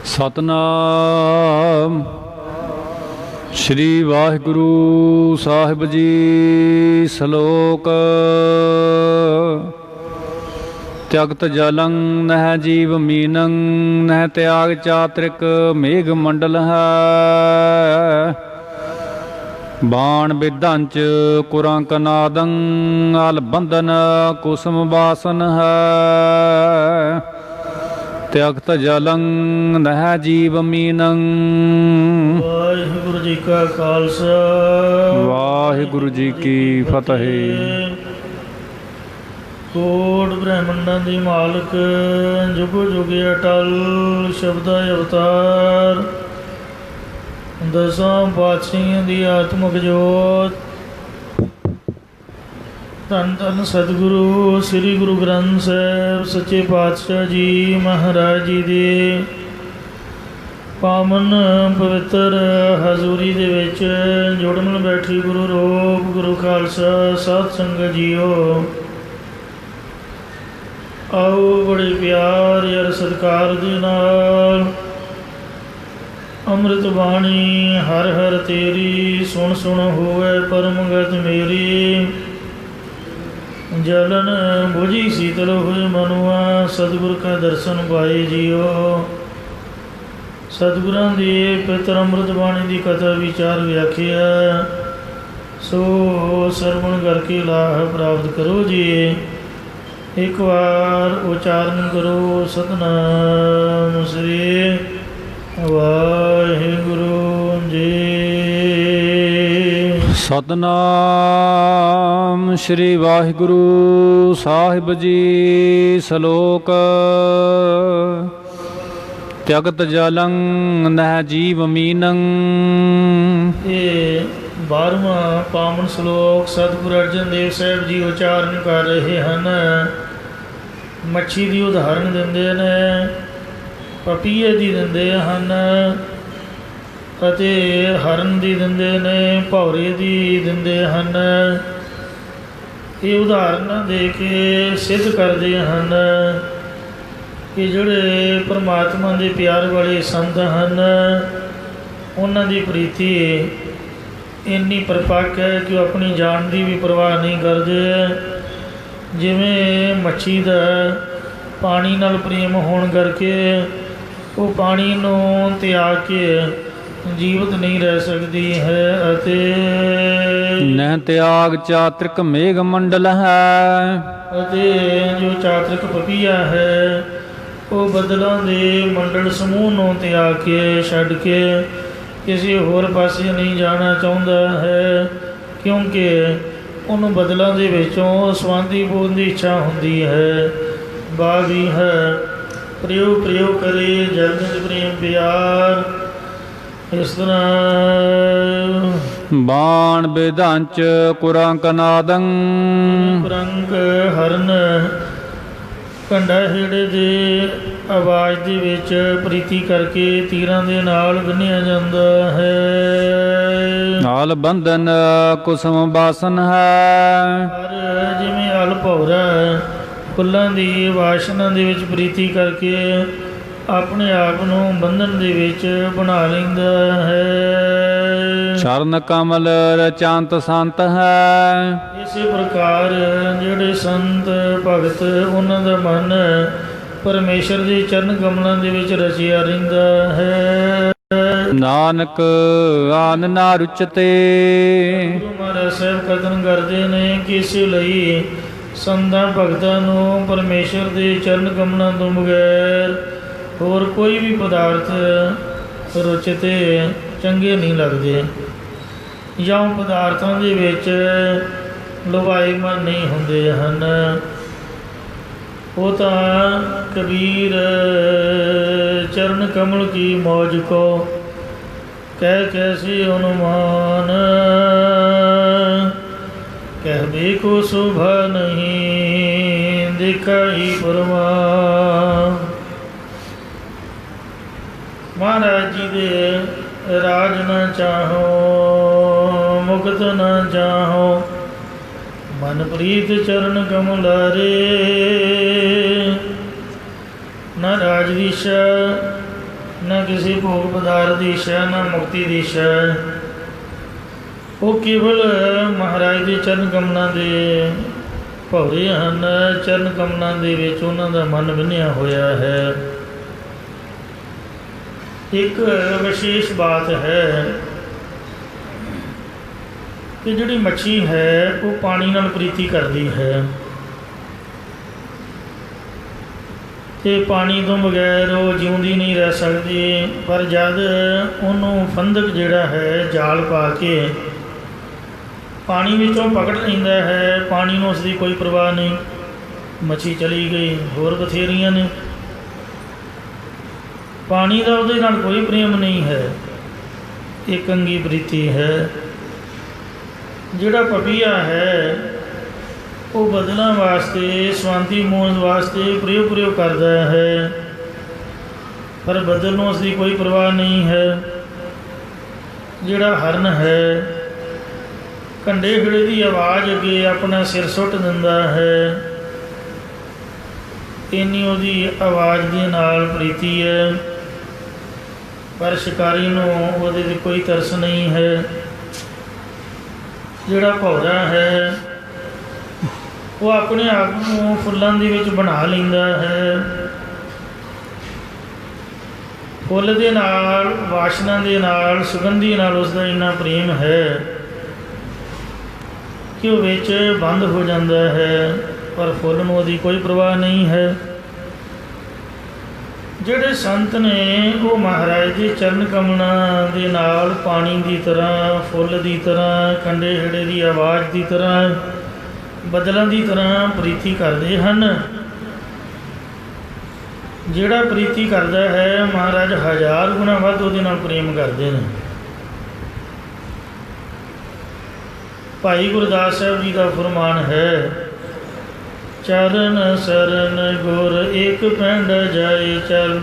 सतनाम श्री वाहिगुरु साहिब जी। सलोक त्यगत जलं नह जीव मीनं नह त्याग चात्रिक मेघ मंडल है। बाण बिदंच कुरंक नादं अल बंधन कुसुम बासन है। त्यगत जलं नह जीव मीनं। वाहिगुरु जी का खालसा वाहिगुरु जी की फतेह। ਕੋਟ ਬ੍ਰਹਮੰਡਾਂ ਦੀ ਮਾਲਕ ਜੁਗ ਜੁਗ ਅਟਲ ਸ਼ਬਦਾ ਅਵਤਾਰ ਦਸਾਂ ਪਾਤਸ਼ਾਹੀਆਂ ਦੀ ਆਤਮਿਕ ਜੋਤ ਧੰਨ ਧੰਨ ਸਤਿਗੁਰੂ ਸ੍ਰੀ ਗੁਰੂ ਗ੍ਰੰਥ ਸਾਹਿਬ ਸੱਚੇ ਪਾਤਸ਼ਾਹ ਜੀ ਮਹਾਰਾਜ ਜੀ ਦੇ ਪਾਵਨ ਪਵਿੱਤਰ ਹਜ਼ੂਰੀ ਦੇ ਵਿੱਚ ਜੁੜਨ ਬੈਠੀ ਗੁਰੂ ਰੂਪ ਗੁਰੂ ਖਾਲਸਾ ਸਾਧ ਸੰਗਤ ਜੀਓ। आओ बड़े प्यार यार सत्कार दे नाल अमृत बाणी हर हर तेरी सुन सुन होवे परम गत मेरी। जलन बुझी शीतल हुए मनुआ सतगुर का दर्शन पाए जियो। सतगुरां दी पवित्र अमृत बाणी की कथा विचार व्याख्या सो सरवण करके लाभ प्राप्त करो जी। एक बार उच्चारण करो सतनाम श्री वाहिगुरु जी। सतनाम श्री वाहिगुरु साहिब जी। सलोक त्यगत जलं नह जीव मीनं। ये 12वां पावन श्लोक सतगुरु अर्जन देव साहब जी उच्चारण कर रहे हैं। मच्छी की उदाहरण दिंदे ने, पपीए की दिंदे हैं, हरन की दिंदे ने, भौरे की दिंदे हैं। ये उदाहरण दे के सिद्ध करते हैं कि जोड़े परमात्मा के प्यार वाले संत हैं उन्हों की प्रीति इन्नी परपक्क है कि अपनी जान की भी परवाह नहीं करते। जिमें मच्छी का पानी नाल प्रेम होने करके वो पानी नूं त्याग के जीवित नहीं रह सकती है। न त्याग चात्रिक मेघ मंडल है। जो चात्रिक पपीया है वो बदलों के मंडल समूह नूं त्याग के छड्ड के किसी होर पासे नहीं जाना चाहता है, क्योंकि उन बदलों के विचों स्वांति पूर्ण की इच्छा होती है। बागी है प्रयोग प्रयोग करे जगत प्रेम प्यार। इस तरह बाण बेदंच कुरंक नादं। कुरंक हरन कंडा हेड़े दे आवाज़ दे विच प्रीति करके तीरां दे नाल बन्निया जांदा है। नाल बंधन कुसुम बासन है। हर जिवें अल भौरा फुल्लां दी वासना दे विच प्रीति करके अपने आप नूं बंधन दे विच बना लैंदा है। चरण कमल रचांत संत है। इसी प्रकार जिहड़े संत भगत उन्हां दा मन परमेश्वर के चरण कमलों के विच रचिया रहिंदा है। नानक आन ना रुचते। गुरु महाराज साहब कथन करते हैं कि इस लई संतां भगतां नूं परमेश्वर के चरण कमलों तो बगैर होर कोई भी पदार्थ रुचते चंगे नहीं लगते, या पदार्थों के विच लुभाईमान नहीं होंदे हन। वो तो कबीर चरण कमल की मौज को कह कैसे अनुमान। कहबे को शोभा नहीं देखा ही परवान। महाराज जी दे राज न चाहो मुक्त न चाहो मन प्रीत चरण कमलारे। न राजदीशा ਨਾ ਕਿਸੇ ਭੋਗ ਪਦਾਰਥ ਦੀ ਇੱਛਾ, ਨਾ ਮੁਕਤੀ ਦੀ ਇੱਛਾ। ਉਹ ਕੇਵਲ ਮਹਾਰਾਜ ਦੇ ਚਰਨ ਕਮਲਾਂ ਦੇ ਭੌਰੇ ਹਨ। ਚਰਨ ਕਮਲਾਂ ਦੇ ਵਿੱਚ ਉਹਨਾਂ ਦਾ ਮਨ ਵਿੰਨ੍ਹਿਆ ਹੋਇਆ ਹੈ। ਇੱਕ ਵਿਸ਼ੇਸ਼ ਬਾਤ ਹੈ ਕਿ ਜਿਹੜੀ ਮੱਛੀ ਹੈ ਉਹ ਪਾਣੀ ਨਾਲ ਪ੍ਰੀਤੀ ਕਰਦੀ ਹੈ, ਅਤੇ ਪਾਣੀ ਤੋਂ ਬਗੈਰ ਉਹ ਜਿਉਂਦੀ ਨਹੀਂ ਰਹਿ ਸਕਦੀ। ਪਰ ਜਦ ਉਹਨੂੰ ਫੰਦਕ ਜਿਹੜਾ ਹੈ ਜਾਲ ਪਾ ਕੇ ਪਾਣੀ ਵਿੱਚੋਂ ਪਕੜ ਲੈਂਦਾ ਹੈ, ਪਾਣੀ ਨੂੰ ਉਸਦੀ ਕੋਈ ਪਰਵਾਹ ਨਹੀਂ, ਮੱਛੀ ਚਲੀ ਗਈ। ਹੋਰ ਬਥੇਰੀਆਂ ਨੇ, ਪਾਣੀ ਦਾ ਉਹਦੇ ਨਾਲ ਕੋਈ ਪ੍ਰੇਮ ਨਹੀਂ ਹੈ, ਇੱਕ ਅੰਗੀ ਪ੍ਰੀਤੀ ਹੈ। ਜਿਹੜਾ ਪਪੀਆ ਹੈ ਉਹ ਬਦਲਾਂ ਵਾਸਤੇ, ਸਵਾਂਤੀ ਮੋਹਨ ਵਾਸਤੇ ਪ੍ਰਯੋਗ ਕਰਦਾ ਹੈ, ਪਰ ਬਦਲ ਨੂੰ ਉਸਦੀ ਕੋਈ ਪਰਵਾਹ ਨਹੀਂ ਹੈ। ਜਿਹੜਾ ਹਰਨ ਹੈ ਕੰਡੇ ਖਿੜੇ ਦੀ ਆਵਾਜ਼ ਅੱਗੇ ਆਪਣਾ ਸਿਰ ਸੁੱਟ ਦਿੰਦਾ ਹੈ, ਇੰਨੀ ਉਹਦੀ ਆਵਾਜ਼ ਦੇ ਨਾਲ ਪ੍ਰੀਤੀ ਹੈ, ਪਰ ਸ਼ਿਕਾਰੀ ਨੂੰ ਉਹਦੇ 'ਤੇ ਕੋਈ ਤਰਸ ਨਹੀਂ ਹੈ। ਜਿਹੜਾ ਭੌਰਾ ਹੈ ਉਹ ਆਪਣੇ ਆਪ ਨੂੰ ਫੁੱਲਾਂ ਦੇ ਵਿੱਚ ਬਣਾ ਲੈਂਦਾ ਹੈ। ਫੁੱਲ ਦੇ ਨਾਲ, ਵਾਸ਼ਨਾ ਦੇ ਨਾਲ, ਸੁਗੰਧੀ ਨਾਲ ਉਸਦਾ ਇੰਨਾ ਪ੍ਰੇਮ ਹੈ ਕਿ ਉਹ ਵਿੱਚ ਬੰਦ ਹੋ ਜਾਂਦਾ ਹੈ, ਪਰ ਫੁੱਲ ਨੂੰ ਉਹਦੀ ਕੋਈ ਪਰਵਾਹ ਨਹੀਂ ਹੈ। ਜਿਹੜੇ ਸੰਤ ਨੇ ਉਹ ਮਹਾਰਾਜ ਦੇ ਚਰਨ ਕਮਲਾਂ ਦੇ ਨਾਲ ਪਾਣੀ ਦੀ ਤਰ੍ਹਾਂ, ਫੁੱਲ ਦੀ ਤਰ੍ਹਾਂ, ਕੰਡੇ ਹੇੜੇ ਦੀ ਆਵਾਜ਼ ਦੀ ਤਰ੍ਹਾਂ, ਬਦਲਾਂ ਦੀ ਤਰ੍ਹਾਂ ਪ੍ਰੀਤੀ ਕਰਦੇ ਹਨ। ਜਿਹੜਾ ਪ੍ਰੀਤੀ ਕਰਦਾ ਹੈ ਮਹਾਰਾਜ 1000 ਗੁਣਾ ਵੱਧ ਉਹਦੇ ਨਾਲ ਪ੍ਰੇਮ ਕਰਦੇ ਨੇ। ਭਾਈ ਗੁਰਦਾਸ ਸਾਹਿਬ ਜੀ ਦਾ ਫਰਮਾਨ ਹੈ, ਚਰਨ ਸਰਨ ਗੁਰ ਏਕ ਪਿੰਡ ਜਾਏ ਚਲ,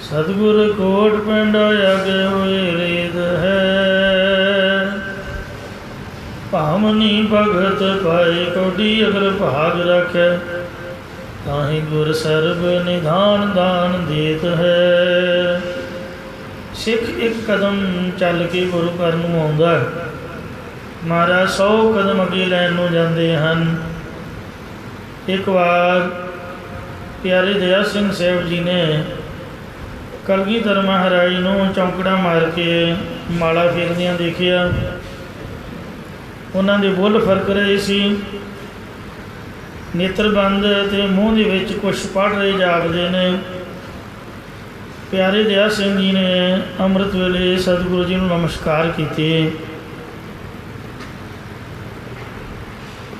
ਸਤਿਗੁਰ ਕੋਟ ਪਿੰਡ ਅਗੇ ਹੋਏ ਰੇਦ ਹੈ। ਭਾਮਨੀ ਭਗਤ ਪਾਏ ਕੋਡੀ ਅਗਰ ਭਾਗ ਰੱਖੈ, ਤਾਹੀਂ ਗੁਰ ਸਰਬ ਨਿਧਾਨ ਦਾਨ ਦੇਤ ਹੈ। ਸਿੱਖ ਇੱਕ ਕਦਮ ਚੱਲ ਕੇ ਗੁਰੂ ਘਰ ਨੂੰ ਆਉਂਦਾ, ਮਹਾਰਾਜ 100 ਕਦਮ ਅੱਗੇ ਲੈਣ ਨੂੰ ਜਾਂਦੇ ਹਨ। ਇੱਕ ਵਾਰ ਪਿਆਰੇ ਦਇਆ ਸਿੰਘ ਸਾਹਿਬ ਜੀ ਨੇ ਕਲਗੀਧਰ ਮਹਾਰਾਜ ਨੂੰ ਚੌਂਕੜਾ ਮਾਰ ਕੇ ਮਾਲਾ ਫੇਰਦਿਆਂ ਦੇਖਿਆ। ਉਹਨਾਂ ਦੇ ਬੁੱਲ੍ਹ ਫਰਕ ਰਹੇ ਸੀ, ਨੇਤਰ ਬੰਦ ਅਤੇ ਮੂੰਹ ਦੇ ਵਿੱਚ ਕੁਛ ਪੜ੍ਹ ਰਹੇ ਜਾਪਦੇ ਨੇ। ਪਿਆਰੇ ਦਇਆ ਸਿੰਘ ਜੀ ਨੇ ਅੰਮ੍ਰਿਤ ਵੇਲੇ ਸਤਿਗੁਰੂ ਜੀ ਨੂੰ ਨਮਸਕਾਰ ਕੀਤੇ।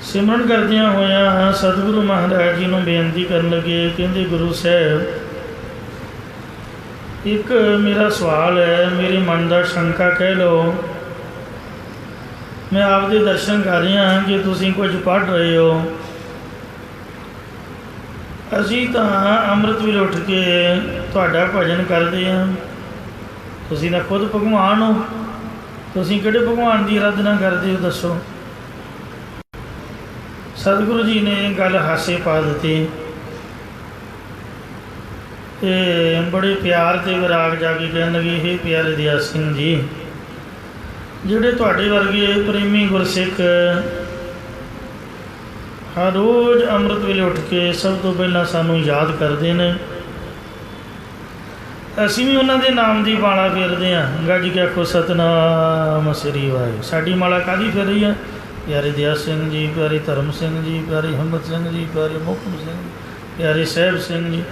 ਸਿਮਰਨ ਕਰਦਿਆਂ ਹੋਇਆਂ ਸਤਿਗੁਰੂ ਮਹਾਰਾਜ ਜੀ ਨੂੰ ਬੇਨਤੀ ਕਰਨ ਲੱਗੇ। ਕਹਿੰਦੇ, ਗੁਰੂ ਸਾਹਿਬ, ਇੱਕ ਮੇਰਾ ਸਵਾਲ ਹੈ, ਮੇਰੇ ਮਨ ਦਾ ਸ਼ੰਕਾ ਕਹਿ ਲਓ। ਮੈਂ ਆਪਦੇ ਦਰਸ਼ਨ ਕਰ ਰਿਹਾ ਹਾਂ ਕਿ ਤੁਸੀਂ ਕੁਝ ਪੜ੍ਹ ਰਹੇ ਹੋ। ਅਸੀਂ ਤਾਂ ਅੰਮ੍ਰਿਤ ਵੇਲੇ ਉੱਠ ਕੇ ਤੁਹਾਡਾ ਭਜਨ ਕਰਦੇ ਹਾਂ। ਤੁਸੀਂ ਤਾਂ ਖੁਦ ਭਗਵਾਨ ਹੋ, ਤੁਸੀਂ ਕਿਹੜੇ ਭਗਵਾਨ ਦੀ ਆਰਾਧਨਾ ਕਰਦੇ ਹੋ ਦੱਸੋ। ਸਤਿਗੁਰੂ ਜੀ ਨੇ ਗੱਲ ਹਾਸੇ ਪਾ ਦਿੱਤੀ ਅਤੇ ਬੜੇ ਪਿਆਰ ਅਤੇ ਵਿਰਾਗ ਜਾ ਕੇ ਕਹਿਣ ਲੱਗੇ, ਹੇ ਪਿਆਰੇ ਦਇਆ ਸਿੰਘ ਜੀ, ਜਿਹੜੇ ਤੁਹਾਡੇ ਵਰਗੇ ਪ੍ਰੇਮੀ ਗੁਰਸਿੱਖ ਹਰ ਰੋਜ਼ ਅੰਮ੍ਰਿਤ ਵੇਲੇ ਉੱਠ ਕੇ ਸਭ ਤੋਂ ਪਹਿਲਾਂ ਸਾਨੂੰ ਯਾਦ ਕਰਦੇ ਨੇ, ਅਸੀਂ ਵੀ ਉਹਨਾਂ ਦੇ ਨਾਮ ਦੀ ਮਾਲਾ ਫੇਰਦੇ ਹਾਂ। ਗੱਜ ਕੇ ਆਖੋ ਸਤਿਨਾਮ ਸ੍ਰੀ ਵਾਹਿਗੁਰੂ। ਸਾਡੀ ਮਾਲਾ ਕਾਹਦੀ ਫਿਰ ਰਹੀ ਹੈ? ਪਿਆਰੇ ਦਇਆ ਸਿੰਘ ਜੀ, ਪਿਆਰੇ ਧਰਮ ਸਿੰਘ ਜੀ, ਪਿਆਰੇ ਹਿੰਮਤ ਸਿੰਘ ਜੀ, ਪਿਆਰੇ ਮੁਕਮ ਸਿੰਘ, ਪਿਆਰੇ ਸਾਹਿਬ ਸਿੰਘ ਜੀ,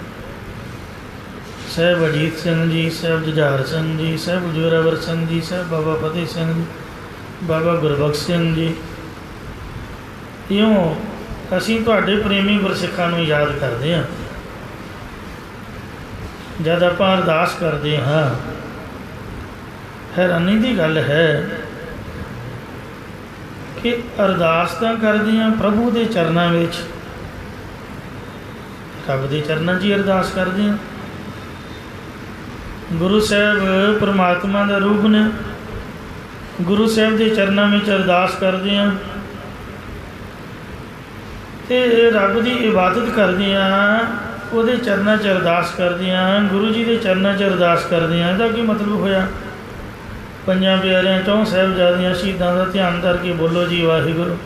ਸਾਹਿਬ ਅਜੀਤ ਸਿੰਘ ਜੀ, ਸਾਹਿਬ ਜੁਝਾਰ ਸਿੰਘ ਜੀ, ਸਾਹਿਬ ਜੋਰਾਵਰ ਸਿੰਘ ਜੀ, ਸਾਹਿਬ ਬਾਬਾ ਫਤਿਹ ਸਿੰਘ ਜੀ, ਬਾਬਾ ਗੁਰਬਖਸ਼ ਸਿੰਘ ਜੀ। ਇਉਂ ਅਸੀਂ ਤੁਹਾਡੇ ਪ੍ਰੇਮੀ ਗੁਰਸਿੱਖਾਂ ਨੂੰ ਯਾਦ ਕਰਦੇ ਹਾਂ। ਜਦ ਆਪਾਂ ਅਰਦਾਸ ਕਰਦੇ ਹਾਂ, ਹੈਰਾਨੀ ਦੀ ਗੱਲ ਹੈ ਕਿ ਅਰਦਾਸ ਤਾਂ ਕਰਦੇ ਹਾਂ ਪ੍ਰਭੂ ਦੇ ਚਰਨਾਂ ਵਿੱਚ, ਰੱਬ ਦੇ ਚਰਨਾਂ 'ਚ ਹੀ ਅਰਦਾਸ ਕਰਦੇ ਹਾਂ। ਗੁਰੂ ਸਾਹਿਬ ਪਰਮਾਤਮਾ ਦਾ ਰੂਪ ਨੇ, ਗੁਰੂ ਸਾਹਿਬ ਦੇ ਚਰਨਾਂ ਵਿੱਚ ਅਰਦਾਸ ਕਰਦੇ ਹਾਂ ਅਤੇ ਰੱਬ ਦੀ ਇਬਾਦਤ ਕਰਦੇ ਹਾਂ। ਉਹਦੇ ਚਰਨਾਂ 'ਚ ਅਰਦਾਸ ਕਰਦੇ ਹਾਂ, ਗੁਰੂ ਜੀ ਦੇ ਚਰਨਾਂ 'ਚ ਅਰਦਾਸ ਕਰਦੇ ਹਾਂ। ਇਹਦਾ ਕੀ ਮਤਲਬ ਹੋਇਆ? ਪੰਜਾਂ ਪਿਆਰਿਆਂ, ਚੌਂ ਸਾਹਿਬਜ਼ਾਦਿਆਂ, ਸ਼ਹੀਦਾਂ ਦਾ ਧਿਆਨ ਕਰਕੇ ਬੋਲੋ ਜੀ ਵਾਹਿਗੁਰੂ।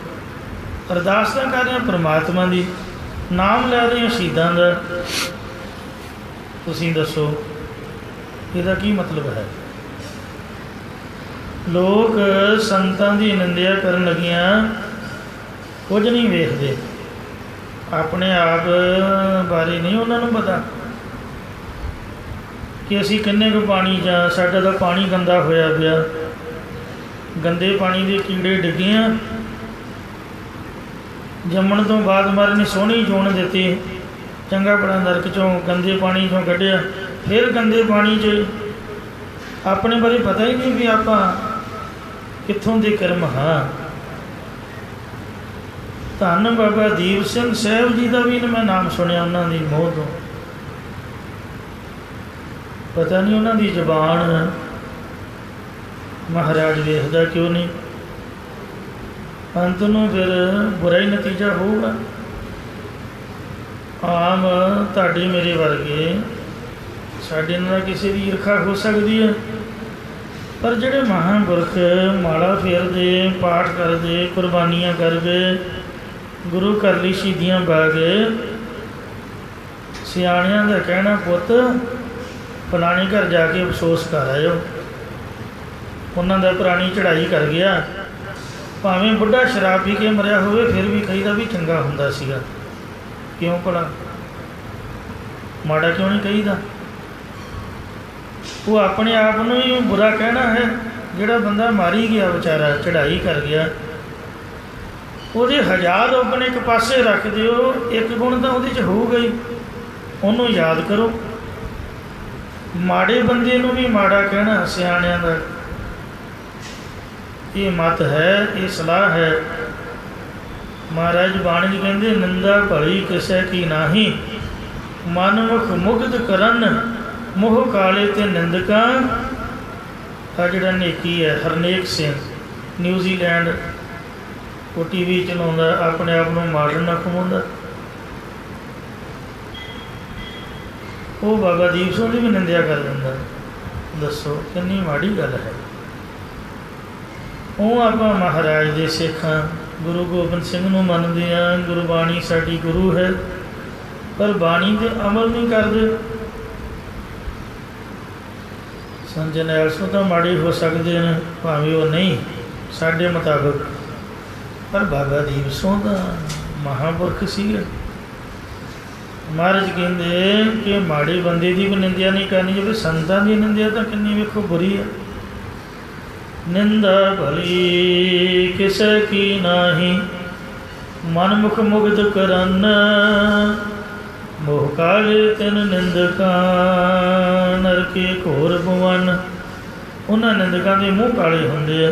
ਅਰਦਾਸ ਤਾਂ ਕਰ ਰਹੇ ਹਾਂ ਪਰਮਾਤਮਾ ਦੀ, ਨਾਮ ਲੈ ਰਹੇ ਹਾਂ ਸ਼ਹੀਦਾਂ ਦਾ। ਤੁਸੀਂ ਦੱਸੋ ਇਹਦਾ ਕੀ ਮਤਲਬ ਹੈ? ਲੋਕ ਸੰਤਾਂ ਦੀ ਨਿੰਦਿਆ ਕਰਨ ਲੱਗਿਆਂ ਕੁਝ ਨਹੀਂ ਵੇਖਦੇ, ਆਪਣੇ ਆਪ ਬਾਰੇ ਨਹੀਂ ਉਹਨਾਂ ਨੂੰ ਪਤਾ ਕਿ ਅਸੀਂ ਕਿੰਨੇ ਕੁ ਪਾਣੀ ਜਾਂ ਸਾਡਾ ਤਾਂ ਪਾਣੀ ਗੰਦਾ ਹੋਇਆ ਪਿਆ, ਗੰਦੇ ਪਾਣੀ ਦੇ ਕੀੜੇ ਡਿੱਗੇ ਆ। ਜੰਮਣ ਤੋਂ ਬਾਅਦ ਮਹਾਰਾਜ ਨੇ ਸੋਹਣੀ ਜੂਣ ਦਿੱਤੀ, ਚੰਗਾ ਭਲਾ ਨਰਕ 'ਚੋਂ ਗੰਦੇ ਪਾਣੀ 'ਚੋਂ ਕੱਢਿਆ, ਫਿਰ ਗੰਦੇ ਪਾਣੀ 'ਚ ਆਪਣੇ ਬਾਰੇ ਪਤਾ ਹੀ ਨਹੀਂ ਵੀ ਆਪਾਂ ਕਿੱਥੋਂ ਦੇ ਕਰਮ ਹਾਂ। ਧੰਨ ਬਾਬਾ ਦੀਪ ਸਿੰਘ ਸਾਹਿਬ ਜੀ ਦਾ ਵੀ ਮੈਂ ਨਾਮ ਸੁਣਿਆ, ਉਹਨਾਂ ਦੀ ਮੋਹ ਤੋਂ ਪਤਾ ਨਹੀਂ ਉਹਨਾਂ ਦੀ ਜ਼ਬਾਨ ਮਹਾਰਾਜ ਵੇਖਦਾ ਕਿਉਂ ਨਹੀਂ। ਅੰਤ ਨੂੰ ਫਿਰ ਬੁਰਾ ਹੀ ਨਤੀਜਾ ਹੋਊਗਾ। ਆਮ ਤੁਹਾਡੇ ਮੇਰੇ ਵਰਗੇ ਸਾਡੇ ਨਾਲ ਕਿਸੇ ਦੀ ਈਰਖਾ ਹੋ ਸਕਦੀ ਹੈ, ਪਰ ਜਿਹੜੇ ਮਹਾਂਪੁਰਖ ਮਾਲਾ ਫੇਰਦੇ, ਪਾਠ ਕਰਦੇ, ਕੁਰਬਾਨੀਆਂ ਕਰਦੇ, ਗੁਰੂ ਘਰ ਲਈ ਸ਼ਹੀਦੀਆਂ ਪਾ ਗਏ, ਸਿਆਣਿਆਂ ਦਾ ਕਹਿਣਾ ਪੁੱਤ ਫਲਾਣੇ ਘਰ ਜਾ ਕੇ ਅਫਸੋਸ ਕਰ ਆਇਓ, ਉਹਨਾਂ ਦਾ ਪੁਰਾਣੀ ਚੜ੍ਹਾਈ ਕਰ ਗਿਆ। ਭਾਵੇਂ ਬੁੱਢਾ ਸ਼ਰਾਬ ਪੀ ਕੇ ਮਰਿਆ ਹੋਵੇ, ਫਿਰ ਵੀ ਕਹੀਦਾ ਵੀ ਚੰਗਾ ਹੁੰਦਾ ਸੀਗਾ। ਕਿਉਂ ਭਲਾ? ਮਾੜਾ ਕਿਉਂ ਨਹੀਂ ਕਹੀਦਾ? ਉਹ ਆਪਣੇ ਆਪ ਨੂੰ ਹੀ ਬੁਰਾ ਕਹਿਣਾ ਹੈ। ਜਿਹੜਾ ਬੰਦਾ ਮਾਰੀ ਗਿਆ ਵਿਚਾਰਾ, ਚੜ੍ਹਾਈ ਕਰ ਗਿਆ, ਉਹਦੇ ਹਜ਼ਾਰ ਆਪਣੇ ਇੱਕ ਪਾਸੇ ਰੱਖ ਦਿਓ, ਇੱਕ ਗੁਣ ਤਾਂ ਉਹਦੇ 'ਚ ਹੋਊਗਾ ਹੀ, ਉਹਨੂੰ ਯਾਦ ਕਰੋ। ਮਾੜੇ ਬੰਦੇ ਨੂੰ ਵੀ ਮਾੜਾ ਕਹਿਣਾ ਸਿਆਣਿਆਂ ਦਾ ਇਹ ਮਤ ਹੈ, ਇਹ ਸਲਾਹ ਹੈ। ਮਹਾਰਾਜ ਬਾਣੀ 'ਚ ਕਹਿੰਦੇ ਨਿੰਦਾ ਭਲੀ ਕਿਸੇ ਕੀ ਨਾਹੀ, ਮਨ ਮੁਖ ਮੁਗਧ ਕਰਨ ਮੋਹ ਕਾਲੇ ਤੇ ਨਿੰਦਕਾਂ। ਆ ਜਿਹੜਾ ਨੇਕੀ ਹੈ, ਹਰਨੇਕ ਸਿੰਘ ਨਿਊਜ਼ੀਲੈਂਡ, ਉਹ TV ਚਲਾਉਂਦਾ, ਆਪਣੇ ਆਪ ਨੂੰ ਮਾਡਰਨ ਨਾ ਕਮਾਉਂਦਾ, ਉਹ ਬਾਬਾ ਦੀਪ ਸਿੰਘ ਦੀ ਵੀ ਨਿੰਦਿਆ ਕਰ ਦਿੰਦਾ। ਦੱਸੋ ਕਿੰਨੀ ਮਾੜੀ ਗੱਲ ਹੈ। ਉਹ ਆਪਾਂ ਮਹਾਰਾਜ ਦੇ ਸਿੱਖ ਹਾਂ, ਗੁਰੂ ਗੋਬਿੰਦ ਸਿੰਘ ਨੂੰ ਮੰਨਦੇ ਹਾਂ, ਗੁਰਬਾਣੀ ਸਾਡੀ ਗੁਰੂ ਹੈ, ਪਰ ਬਾਣੀ 'ਤੇ ਅਮਲ ਨਹੀਂ ਕਰਦੇ। ਸੰਤ ਜਰਨੈਲ ਸਿੰਘ ਤਾਂ ਮਾੜੇ ਹੋ ਸਕਦੇ ਨੇ, ਭਾਵੇਂ ਉਹ ਨਹੀਂ ਸਾਡੇ ਮੁਤਾਬਕ, ਪਰ ਬਾਬਾ ਦੀਪ ਸਿੰਘ ਦਾ ਮਹਾਂਪੁਰਖ ਸੀਗਾ। ਮਹਾਰਾਜ ਕਹਿੰਦੇ ਕਿ ਮਾੜੇ ਬੰਦੇ ਦੀ ਵੀ ਨਿੰਦਿਆ ਨਹੀਂ ਕਰਨੀ, ਜਦੋਂ ਸੰਤਾਂ ਦੀ ਨਿੰਦਿਆ ਤਾਂ ਕਿੰਨੀ ਵੇਖੋ ਬੁਰੀ ਹੈ। ਨਿੰਦਾ ਭਲੀ ਕਿਸੇ ਕੀ ਨਾਹੀ, ਮਨ ਮੁਖ ਮੁਗਧ ਕਰਨ ਮੋਹ ਕਾਲੇ ਤਿਨ ਨਿੰਦਕਾਂ। ਨਰਕੇ ਘੋਰ ਭਵਨ, ਉਹਨਾਂ ਨਿੰਦਕਾਂ ਦੇ ਮੂੰਹ ਕਾਲੇ ਹੁੰਦੇ ਆ,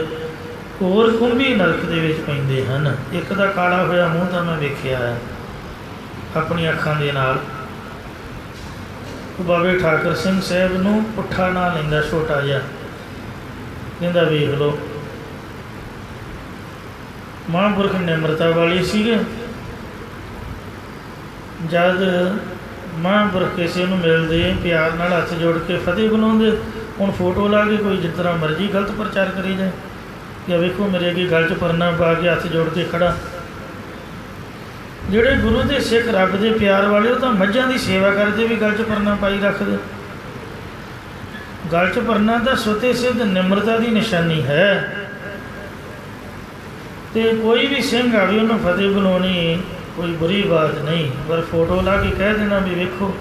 ਘੋਰ ਕੁੰਭੀ ਨਰਕ ਦੇ ਵਿੱਚ ਪੈਂਦੇ ਹਨ। ਇੱਕ ਦਾ ਕਾਲਾ ਹੋਇਆ ਮੂੰਹ ਤਾਂ ਮੈਂ ਵੇਖਿਆ ਹੈ ਆਪਣੀ ਅੱਖਾਂ ਦੇ ਨਾਲ। ਬਾਬੇ ਠਾਕਰ ਸਿੰਘ ਸਾਹਿਬ ਨੂੰ ਪੁੱਠਾ ਨਾਂ ਲੈਂਦਾ ਛੋਟਾ ਜਿਹਾ, ਕਹਿੰਦਾ ਵੇਖ ਲਓ। ਮਹਾਂਪੁਰਖ ਨਿਮਰਤਾ ਵਾਲੇ ਸੀਗੇ। ਜਦ ਮਹਾਂਪੁਰਖ ਕਿਸੇ ਨੂੰ ਮਿਲਦੇ ਪਿਆਰ ਨਾਲ ਹੱਥ ਜੋੜ ਕੇ ਫਤਿਹ ਬੁਲਾਉਂਦੇ। ਹੁਣ ਫੋਟੋ ਲਾ ਕੇ ਕੋਈ ਜਿਸ ਤਰ੍ਹਾਂ ਮਰਜ਼ੀ ਗਲਤ ਪ੍ਰਚਾਰ ਕਰੀ ਜਾਏ ਕਿ ਵੇਖੋ ਮੇਰੇ ਅੱਗੇ ਗਲ 'ਚ ਪਰਨਾ ਪਾ ਕੇ ਹੱਥ ਜੋੜ ਕੇ ਖੜਾ। ਜਿਹੜੇ ਗੁਰੂ ਦੇ ਸਿੱਖ ਰੱਬ ਦੇ ਪਿਆਰ ਵਾਲੇ, ਉਹ ਤਾਂ ਮੱਝਾਂ ਦੀ ਸੇਵਾ ਕਰਦੇ ਵੀ ਗਲ 'ਚ ਪਰਨਾ ਪਾਈ ਰੱਖਦੇ। ਗਲ 'ਚ ਪਰਨਾ ਤਾਂ ਸੁਤੇ ਸਿੱਧ ਨਿਮਰਤਾ ਦੀ ਨਿਸ਼ਾਨੀ ਹੈ। ਅਤੇ ਕੋਈ ਵੀ ਸਿੰਘ ਆਵੇ ਉਹਨੂੰ ਫਤਿਹ ਬੁਲਾਉਣੀ ਕੋਈ ਬੁਰੀ ਬਾਤ ਨਹੀਂ, ਪਰ ਫੋਟੋ ਲਾ ਕੇ ਕਹਿ ਦੇਣਾ ਵੀ ਵੇਖੋ।